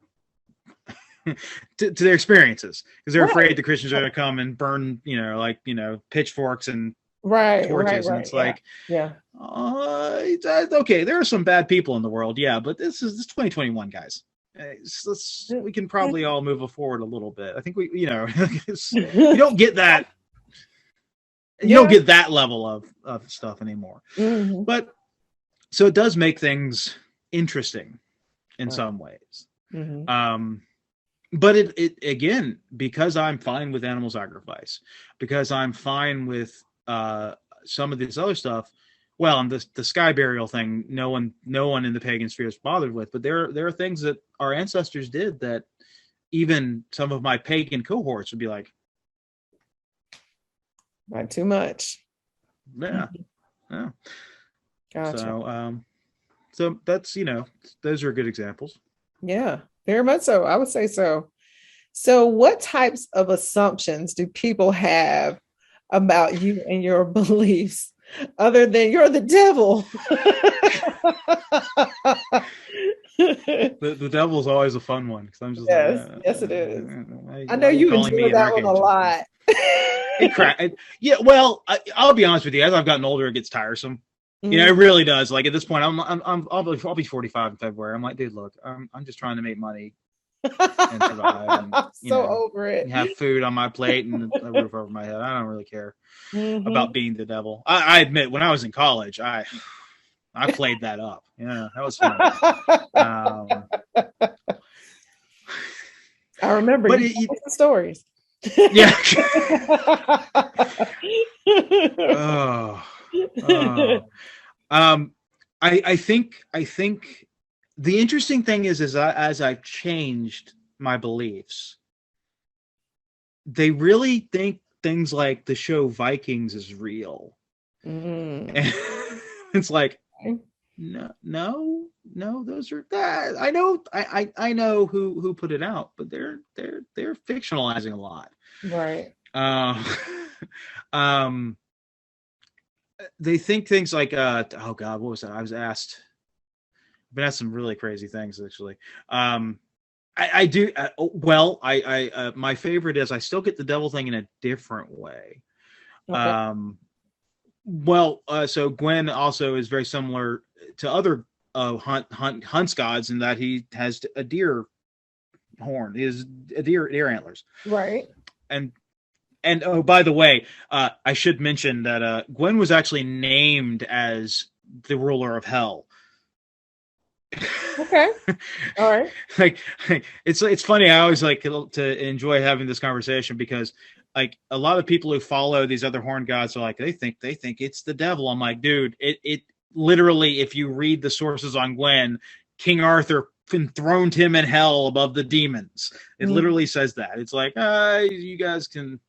Speaker 2: to their experiences, because they're afraid the Christians are going to come and burn, pitchforks and
Speaker 1: Right.
Speaker 2: torches, and
Speaker 1: Right.
Speaker 2: it's
Speaker 1: Yeah.
Speaker 2: like,
Speaker 1: Yeah.
Speaker 2: okay, there are some bad people in the world, yeah, but this 2021, guys. We can probably all move forward a little bit. I think you don't get that. You don't get that level of stuff anymore.
Speaker 1: Mm-hmm.
Speaker 2: But so it does make things interesting in some ways.
Speaker 1: Mm-hmm.
Speaker 2: But it again, because I'm fine with animal sacrifice, because I'm fine with some of this other stuff. Well, and the sky burial thing, no one in the pagan sphere is bothered with. But there are things that our ancestors did that even some of my pagan cohorts would be like,
Speaker 1: Not too much.
Speaker 2: yeah, yeah.
Speaker 1: Gotcha.
Speaker 2: So that's those are good examples.
Speaker 1: Yeah, very much so. I would say so. So, what types of assumptions do people have about you and your beliefs other than you're the devil?
Speaker 2: The devil's always a fun one, because I'm just
Speaker 1: yes, it is. I know
Speaker 2: why are
Speaker 1: you
Speaker 2: calling me
Speaker 1: enjoy
Speaker 2: an
Speaker 1: that one a
Speaker 2: archangel?
Speaker 1: lot.
Speaker 2: Yeah, well, I'll be honest with you. As I've gotten older, it gets tiresome. It really does. Like, at this point, I'll be 45 in February. I'm like, dude, look, I'm just trying to make money and survive, and
Speaker 1: over it.
Speaker 2: have food on my plate and a roof over my head. I don't really care
Speaker 1: Mm-hmm.
Speaker 2: about being the devil. I admit, when I was in college, I played that up. Yeah, that was fun.
Speaker 1: I remember
Speaker 2: but
Speaker 1: you the stories.
Speaker 2: Yeah. I think the interesting thing is as I've changed my beliefs, they really think things like the show Vikings is real. And it's like, no, those are I know who put it out, but they're fictionalizing a lot.
Speaker 1: Right.
Speaker 2: They think things like oh god, what was that? I've been asked some really crazy things, actually. I do my favorite is I still get the devil thing in a different way.
Speaker 1: Okay.
Speaker 2: So Gwen also is very similar to other hunts gods, in that he has a deer horn, is a deer antlers,
Speaker 1: right?
Speaker 2: And oh, by the way, I should mention that Gwen was actually named as the ruler of hell.
Speaker 1: Okay. All right.
Speaker 2: like it's funny. I always like to enjoy having this conversation because like a lot of people who follow these other horn gods are like they think it's the devil. I'm like, dude, it literally, if you read the sources on Gwen, King Arthur enthroned him in hell above the demons. It literally says that. It's like, you guys can.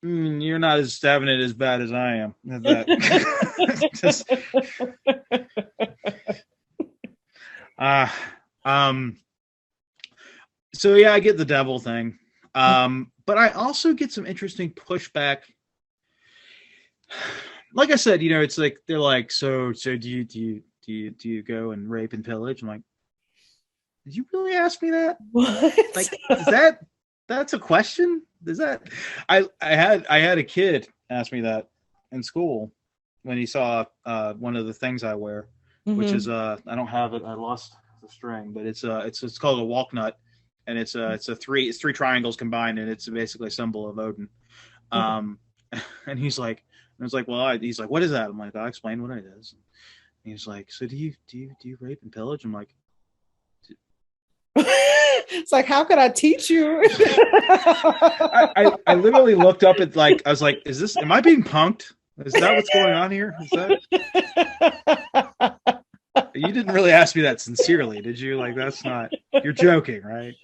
Speaker 2: You're not as having it as bad as I am. Just, so yeah, I get the devil thing. But I also get some interesting pushback. Like I said, you know, it's like they're like, so do you go and rape and pillage? I'm like, did you really ask me that?
Speaker 1: What?
Speaker 2: Like, that's a question? Is that I had a kid ask me that in school when he saw one of the things I wear, which is I don't have it. I lost the string, but it's called a walknut, and it's three triangles combined, and it's basically a symbol of Odin. And he's like, I was like, well, he's like, what is that? I'm like, I'll explain what it is. And he's like, so do you rape and pillage? I'm like,
Speaker 1: it's like, how could I teach you?
Speaker 2: I literally looked up at I was like, am I being punked? Is that what's going on here? You didn't really ask me that sincerely, did you? Like, that's not, you're joking, right?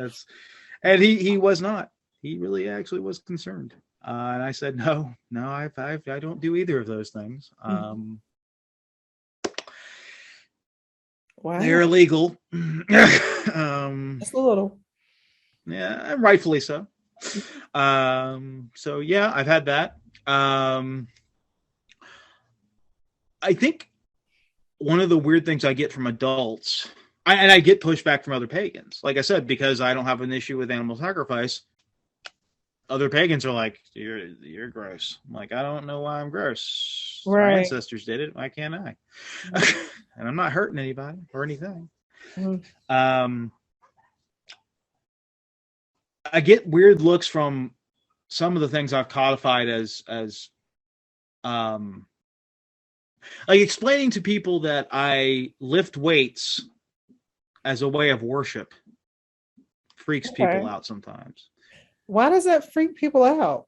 Speaker 2: And he was not. He really actually was concerned. And I said, no, I don't do either of those things.
Speaker 1: Wow.
Speaker 2: They're illegal.
Speaker 1: Just a little.
Speaker 2: Yeah, rightfully so. So yeah, I've had that. I think one of the weird things I get from adults, and I get pushback from other pagans, like I said, because I don't have an issue with animal sacrifice. Other pagans are like, you're gross. I'm like, I don't know why I'm gross.
Speaker 1: Right.
Speaker 2: My ancestors did it. Why can't I? And I'm not hurting anybody or anything. I get weird looks from some of the things I've codified as like explaining to people that I lift weights as a way of worship freaks people out sometimes.
Speaker 1: Why does that freak people out?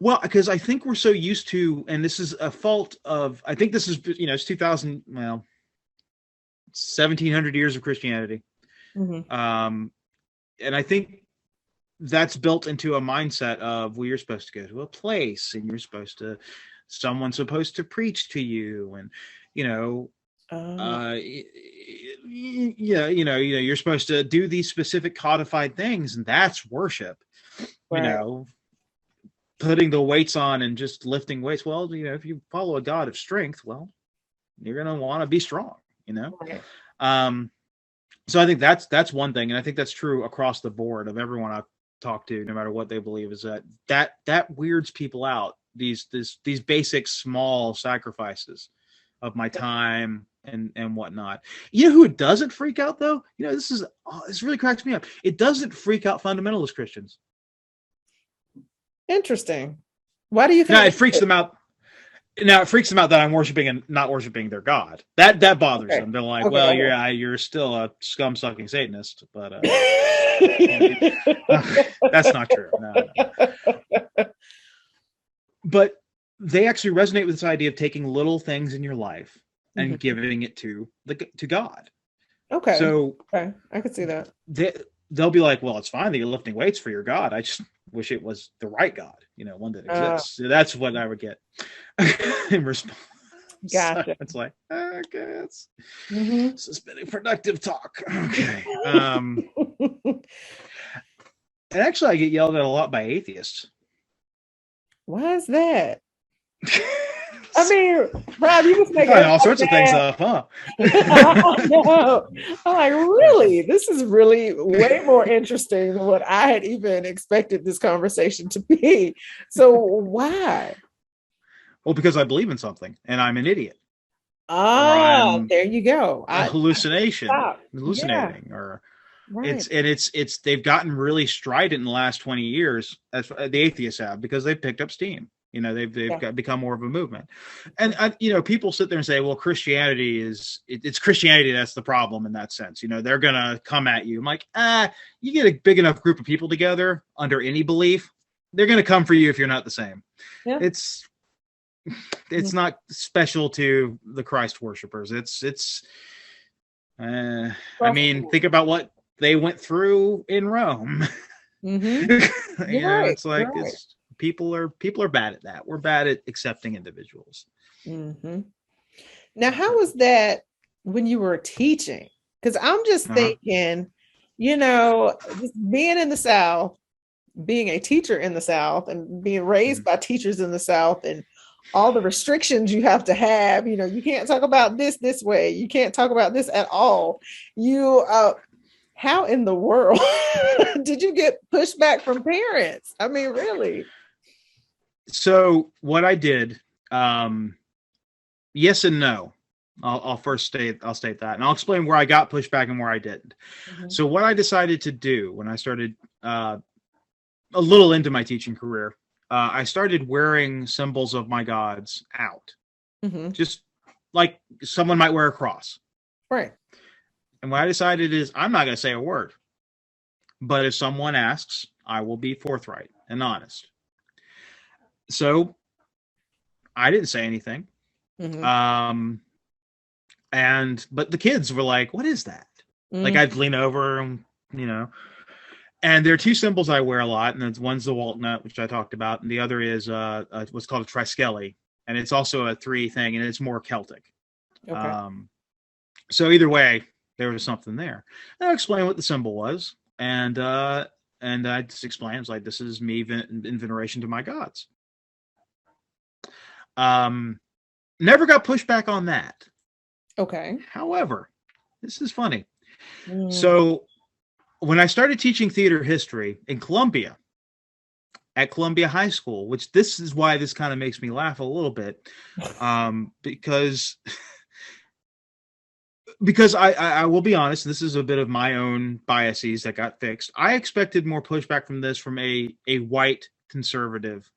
Speaker 2: Well, because I think we're so used to, and this is a fault of, I think this is, it's 1700 years of Christianity. And I think that's built into a mindset of, well, you're supposed to go to a place and someone's supposed to preach to you. And, you're supposed to do these specific codified things, and that's worship. Right. Putting the weights on and just lifting weights. Well, if you follow a God of strength, well, you're going to want to be strong, Okay. So I think that's one thing. And I think that's true across the board of everyone I've talked to, no matter what they believe, is that weirds people out. These basic small sacrifices of my time and whatnot. You know who it doesn't freak out though? This really cracks me up. It doesn't freak out fundamentalist Christians.
Speaker 1: Interesting. Why do you think?
Speaker 2: Now it freaks them out. Now it freaks them out that I'm worshiping and not worshiping their God. That bothers them. They're like, well, you're still a scum-sucking Satanist, but that's not true. No. But they actually resonate with this idea of taking little things in your life and giving it to God. Okay. So
Speaker 1: I could see that.
Speaker 2: They'll be like, well, it's fine that you're lifting weights for your God. I just wish it was the right God, one that exists. So that's what I would get in response.
Speaker 1: Gotcha.
Speaker 2: So it's like, okay, this has been a productive talk. Okay. And actually, I get yelled at a lot by atheists.
Speaker 1: Why is that? I mean, Rob, you just make
Speaker 2: all sorts of things up, huh?
Speaker 1: No. I'm like, really? This is really way more interesting than what I had even expected this conversation to be. So why?
Speaker 2: Well, because I believe in something and I'm an idiot.
Speaker 1: There you go.
Speaker 2: Hallucinating, or right. It's they've gotten really strident in the last 20 years, as the atheists have, because they've picked up steam. You know, they've got become more of a movement. And you know, people sit there and say, well, Christianity it's Christianity that's the problem in that sense. You know, they're gonna come at you. I'm like, you get a big enough group of people together under any belief, they're gonna come for you if you're not the same.
Speaker 1: Yeah.
Speaker 2: It's not special to the Christ worshipers. I mean, think about what they went through in Rome.
Speaker 1: Mm-hmm.
Speaker 2: You know, it's like people are bad at that. We're bad at accepting individuals.
Speaker 1: Mm-hmm. Now, how was that when you were teaching? Because I'm just thinking, you know, just being in the South, being a teacher in the South, and being raised by teachers in the South, and all the restrictions you have to have, you know, you can't talk about this way, you can't talk about this at all. How in the world did you get pushback from parents? I mean, really?
Speaker 2: So what I did, yes and no. I'll state that, and I'll explain where I got pushback and where I didn't. Mm-hmm. So what I decided to do when I started a little into my teaching career, I started wearing symbols of my gods out, just like someone might wear a cross.
Speaker 1: Right.
Speaker 2: And what I decided is I'm not going to say a word, but if someone asks, I will be forthright and honest. So I didn't say anything. Mm-hmm. But the kids were like, what is that? Mm-hmm. Like I'd lean over and, you know, and there are two symbols I wear a lot. And one's the walnut, which I talked about. And the other is what's called a triskele. And it's also a 3 thing, and it's more Celtic. Okay. So either way, there was something there. And I explained what the symbol was. And I just explained, it's like, this is me in veneration to my gods. Never got pushback on that.
Speaker 1: Okay.
Speaker 2: However, this is funny. So when I started teaching theater history in Columbia, at Columbia High School, which this is why this kind of makes me laugh a little bit, because I will be honest, this is a bit of my own biases that got fixed. I expected more pushback from this from a white conservative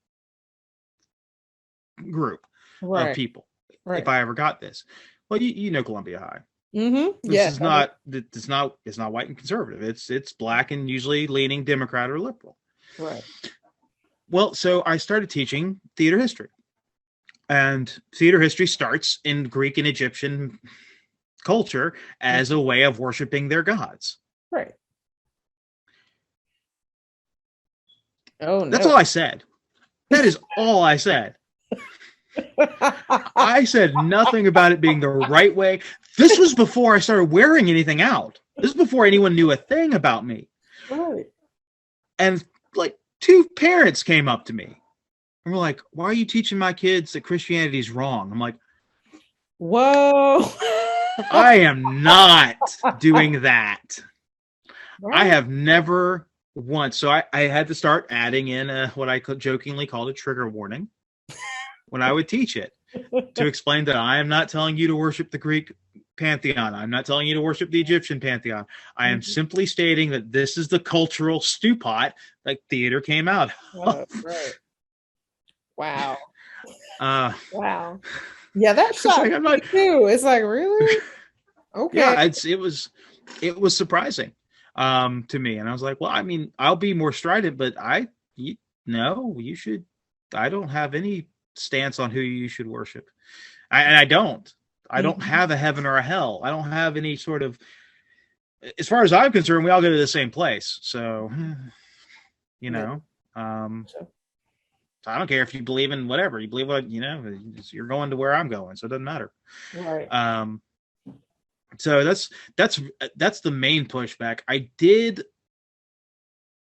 Speaker 2: group of people. Right. If I ever got this. Well, you know Columbia High. Mm-hmm. This is not it's not white and conservative. It's black and usually leaning Democrat or liberal.
Speaker 1: Right.
Speaker 2: Well, so I started teaching theater history. And theater history starts in Greek and Egyptian culture as a way of worshiping their gods.
Speaker 1: Right. Oh, no.
Speaker 2: That's all I said. That is all I said. I said nothing about it being the right way. This was before I started wearing anything out. This is before anyone knew a thing about me.
Speaker 1: Right.
Speaker 2: And like 2 parents came up to me and were like, why are you teaching my kids that Christianity is wrong? I'm like,
Speaker 1: whoa.
Speaker 2: I am not doing that. Right. I have never once. So I had to start adding in what I jokingly called a trigger warning when I would teach it, to explain that I am not telling you to worship the Greek pantheon. I'm not telling you to worship the Egyptian pantheon. I am simply stating that this is the cultural stew pot that theater came out of.
Speaker 1: Right. Wow.
Speaker 2: Wow.
Speaker 1: Yeah, that shocked me too. It's like, really? Okay.
Speaker 2: Yeah, it was surprising to me. And I was like, well, I mean, I'll be more strident, but you should. I don't have any stance on who you should worship. I don't have a heaven or a hell. I don't have any sort of, as far as I'm concerned, we all go to the same place. So, you know, so I don't care if you believe in whatever you believe, what, you know, you're going to where I'm going. So it doesn't matter.
Speaker 1: Right.
Speaker 2: So that's the main pushback.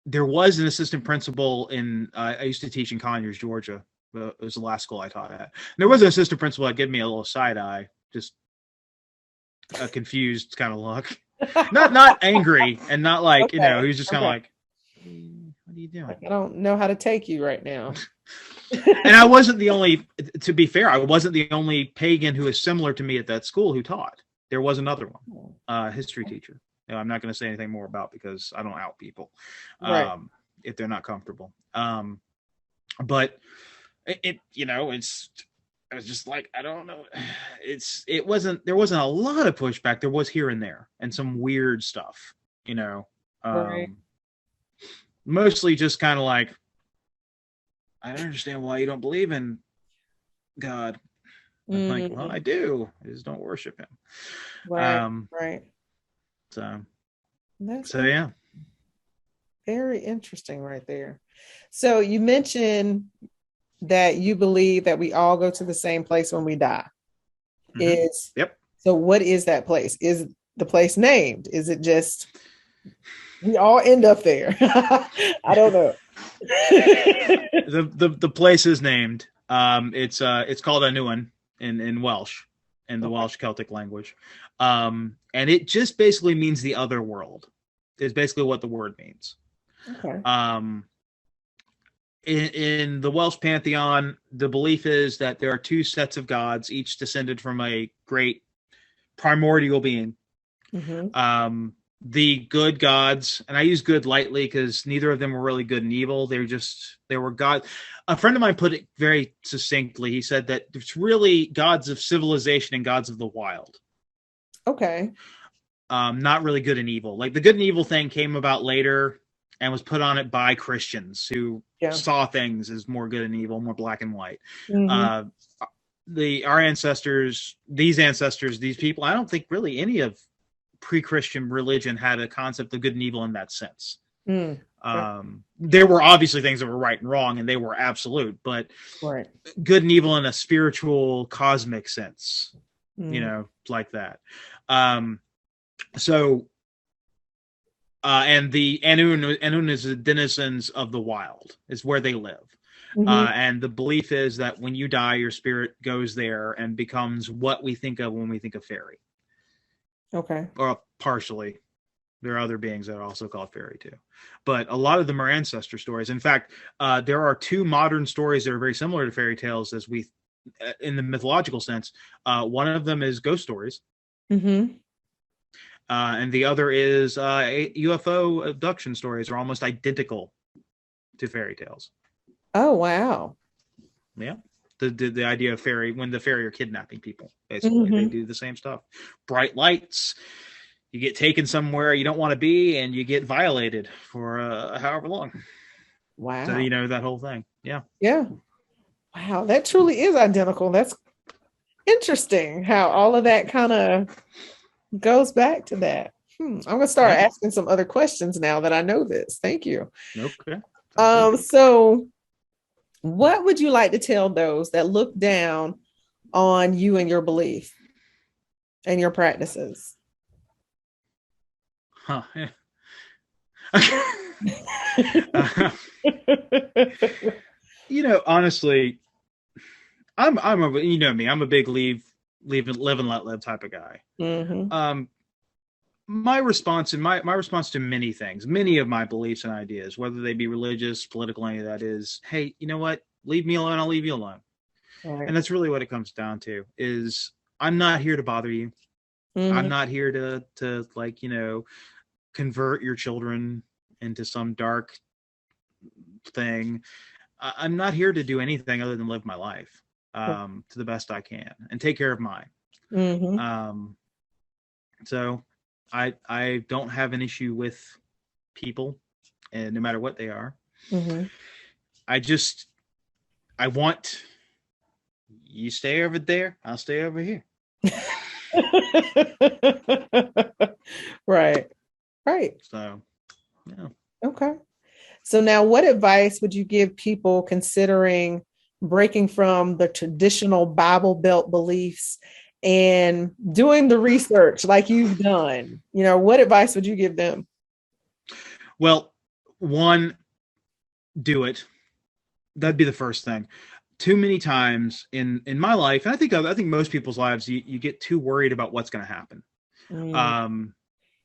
Speaker 2: There was an assistant principal I used to teach in Conyers, Georgia. It was the last school I taught at. And there was an assistant principal that gave me a little side eye, just a confused kind of look. Not angry, and not like, you know, he was just kind of like, hey, what are you doing?
Speaker 1: I don't know how to take you right now.
Speaker 2: And I wasn't the only, to be fair, I wasn't the only pagan who is similar to me at that school who taught. There was another one, history teacher. You know, I'm not going to say anything more about, because I don't out people if they're not comfortable. But I was just like, I don't know. There wasn't a lot of pushback. There was here and there and some weird stuff,
Speaker 1: Right.
Speaker 2: Mostly just kind of like, I don't understand why you don't believe in God. I'm like, well, I do. I just don't worship him.
Speaker 1: Right. Right.
Speaker 2: So
Speaker 1: That's
Speaker 2: yeah.
Speaker 1: very interesting right there. So you mentioned that you believe that we all go to the same place when we die.
Speaker 2: Yep.
Speaker 1: So what is that place? Is the place named? Is it just we all end up there? I don't know.
Speaker 2: the place is named. It's called Anuan in Welsh, in the Welsh Celtic language. And it just basically means the other world. Is basically what the word means.
Speaker 1: Okay.
Speaker 2: In the Welsh pantheon, the belief is that there are two sets of gods, each descended from a great primordial being. The good gods, and I use good lightly because neither of them were really good and evil. They were gods. A friend of mine put it very succinctly. He said that it's really gods of civilization and gods of the wild.
Speaker 1: Okay.
Speaker 2: Not really good and evil. Like the good and evil thing came about later and was put on it by Christians who saw things as more good and evil, more black and white. These ancestors, these people, I don't think really any of pre-Christian religion had a concept of good and evil in that sense. There were obviously things that were right and wrong, and they were absolute, but good and evil in a spiritual, cosmic sense, like that. And the Anun is the denizens of the wild, is where they live. And the belief is that when you die, your spirit goes there and becomes what we think of when we think of fairy.
Speaker 1: Okay.
Speaker 2: Or partially. There are other beings that are also called fairy too. But a lot of them are ancestor stories. In fact, there are two modern stories that are very similar to fairy tales as in the mythological sense. One of them is ghost stories. And the other is UFO abduction stories are almost identical to fairy tales.
Speaker 1: Oh, wow.
Speaker 2: Yeah. The idea of fairy, when the fairy are kidnapping people, basically. They do the same stuff. Bright lights, you get taken somewhere you don't want to be, and you get violated for however long.
Speaker 1: Wow.
Speaker 2: So, that whole thing. Yeah.
Speaker 1: Yeah. Wow, that truly is identical. That's interesting how all of that kind of goes back to that. I'm going to start asking some other questions now that I know this. Thank you.
Speaker 2: Okay.
Speaker 1: So what would you like to tell those that look down on you and your belief and your practices?
Speaker 2: Yeah. Honestly, I'm a big live and let live type of guy. My response to many things, many of my beliefs and ideas, whether they be religious, political, any of that, is, hey, you know what? Leave me alone. I'll leave you alone. Right. And that's really what it comes down to. Is I'm not here to bother you. I'm not here to convert your children into some dark thing. I'm not here to do anything other than live my life to the best I can and take care of mine. So I don't have an issue with people, and no matter what they are. I want you stay over there, I'll stay over here.
Speaker 1: Right.
Speaker 2: So, yeah.
Speaker 1: Okay. So now, what advice would you give people considering breaking from the traditional Bible Belt beliefs and doing the research like you've done? What advice would you give them?
Speaker 2: Well, one, do it. That'd be the first thing. Too many times in my life, and I think most people's lives, you get too worried about what's going to happen.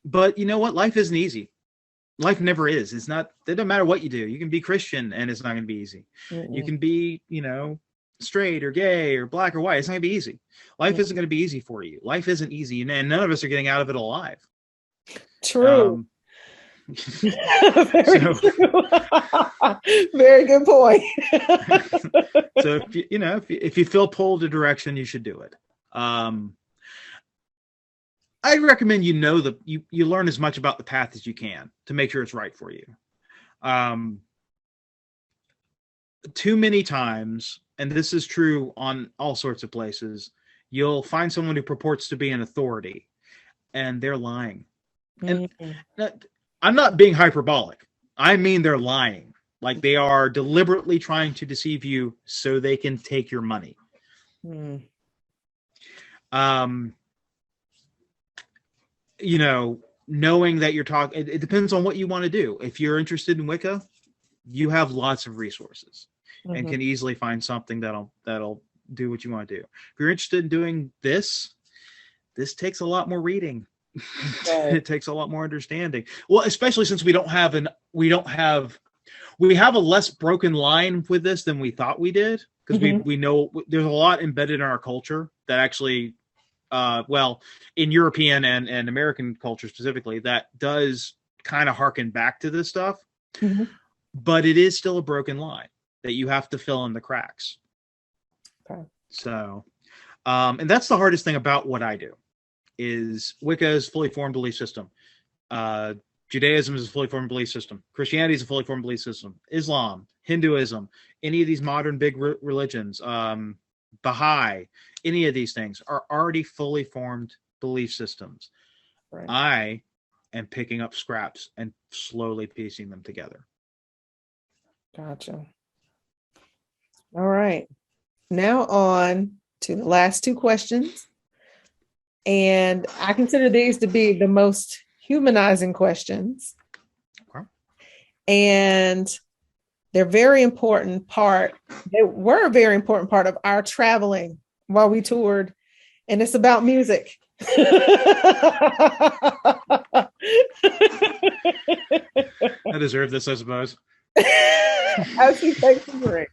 Speaker 2: But you know what? Life isn't easy. Life never is. It doesn't matter what you do. You can be Christian and it's not going to be easy. You can be, straight or gay or black or white. It's not going to be easy. Life isn't going to be easy for you. Life isn't easy, and none of us are getting out of it alive.
Speaker 1: True. Very good point.
Speaker 2: So if you feel pulled a direction, you should do it. I recommend you learn as much about the path as you can to make sure it's right for you. Too many times, and this is true on all sorts of places, you'll find someone who purports to be an authority, and they're lying. And I'm not being hyperbolic. I mean, they're lying. Like, they are deliberately trying to deceive you so they can take your money. Knowing that you're talking, it depends on what you want to do. If you're interested in Wicca, you have lots of resources and can easily find something that'll do what you want to do. If you're interested in doing this takes a lot more reading. It takes a lot more understanding. Well, especially since we have a less broken line with this than we thought we did, because we know there's a lot embedded in our culture that actually, in European and American culture specifically, that does kind of harken back to this stuff. But it is still a broken line that you have to fill in the cracks. Okay. So, and that's the hardest thing about what I do. Is Wicca is a fully formed belief system. Judaism is a fully formed belief system. Christianity is a fully formed belief system. Islam, Hinduism, any of these modern big religions, Baha'i, any of these things are already fully formed belief systems. Right. I am picking up scraps and slowly piecing them together.
Speaker 1: Gotcha. All right. Now on to the last two questions. And I consider these to be the most humanizing questions. Okay. And they're very important part. They were a very important part of our traveling while we toured. And it's about music.
Speaker 2: I deserve this, I suppose.
Speaker 1: As he takes a drink.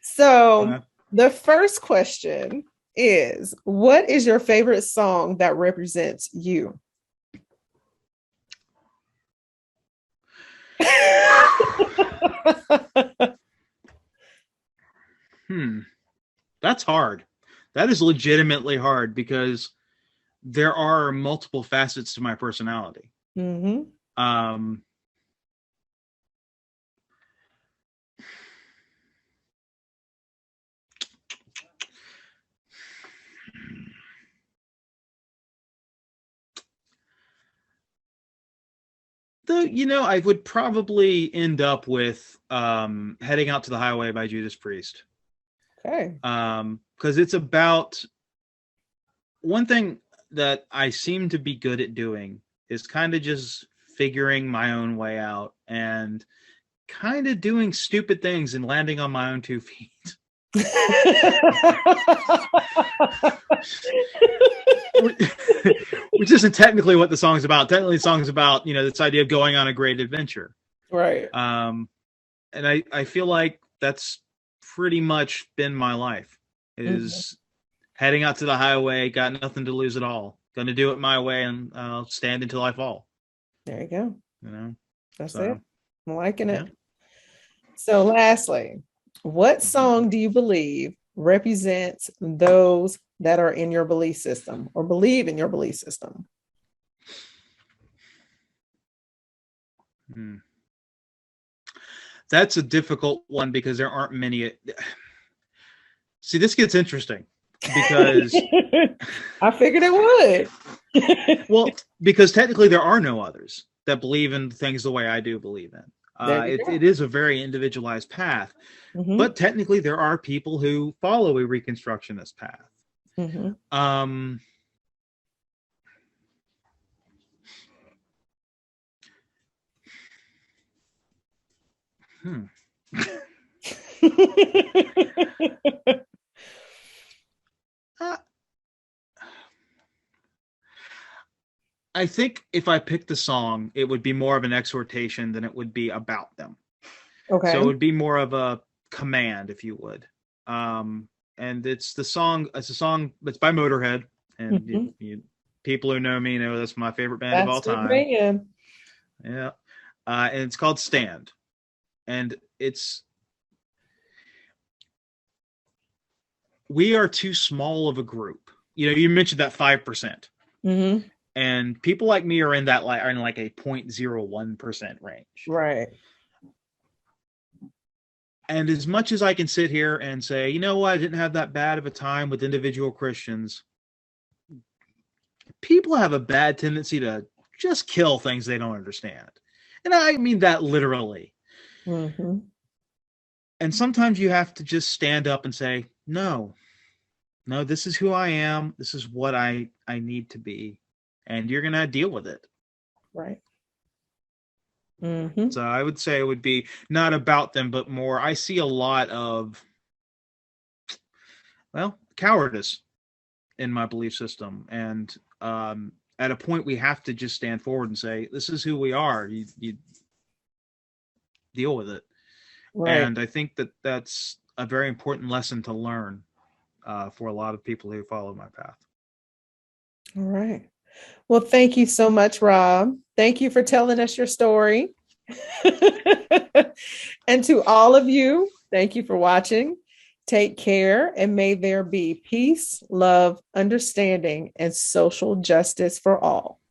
Speaker 1: So the first question is, what is your favorite song that represents you?
Speaker 2: That's hard. That is legitimately hard because there are multiple facets to my personality. I would probably end up with Heading Out to the Highway by Judas Priest.
Speaker 1: Okay.
Speaker 2: Because it's about one thing that I seem to be good at doing is kind of just figuring my own way out and kind of doing stupid things and landing on my own 2 feet. Which isn't technically what the song's about. Technically, the song's about, this idea of going on a great adventure.
Speaker 1: Right.
Speaker 2: And I feel like that's pretty much been my life, is heading out to the highway, got nothing to lose at all. Going to do it my way, and I'll stand until I fall.
Speaker 1: There you go. That's it. I'm liking it.
Speaker 2: Yeah.
Speaker 1: So lastly, what song do you believe represents those that are in your belief system or believe in your belief system?
Speaker 2: That's a difficult one because there aren't many. See, this gets interesting because
Speaker 1: I figured it would.
Speaker 2: Well, because technically there are no others that believe in things the way I do believe in. It is a very individualized path, but technically there are people who follow a Reconstructionist path. I think if I picked the song, it would be more of an exhortation than it would be about them.
Speaker 1: Okay.
Speaker 2: So it would be more of a command, if you would. And it's a song that's by Motorhead. And people who know me know that's my favorite band of all time. Yeah. and it's called Stand. And we are too small of a group. You mentioned that 5%.
Speaker 1: Mm-hmm.
Speaker 2: And people like me are in that are in like a 0.01% range.
Speaker 1: Right.
Speaker 2: And as much as I can sit here and say, you know what, I didn't have that bad of a time with individual Christians, people have a bad tendency to just kill things they don't understand. And I mean that literally.
Speaker 1: Mm-hmm.
Speaker 2: And sometimes you have to just stand up and say, no, this is who I am. This is what I need to be. And you're going to deal with it.
Speaker 1: Right. Mm-hmm.
Speaker 2: So I would say it would be not about them, but more, I see a lot of, cowardice in my belief system. And at a point, we have to just stand forward and say, this is who we are. You deal with it. Right. And I think that's a very important lesson to learn for a lot of people who follow my path.
Speaker 1: All right. Well, thank you so much, Rob. Thank you for telling us your story. And to all of you, thank you for watching. Take care, and may there be peace, love, understanding, and social justice for all.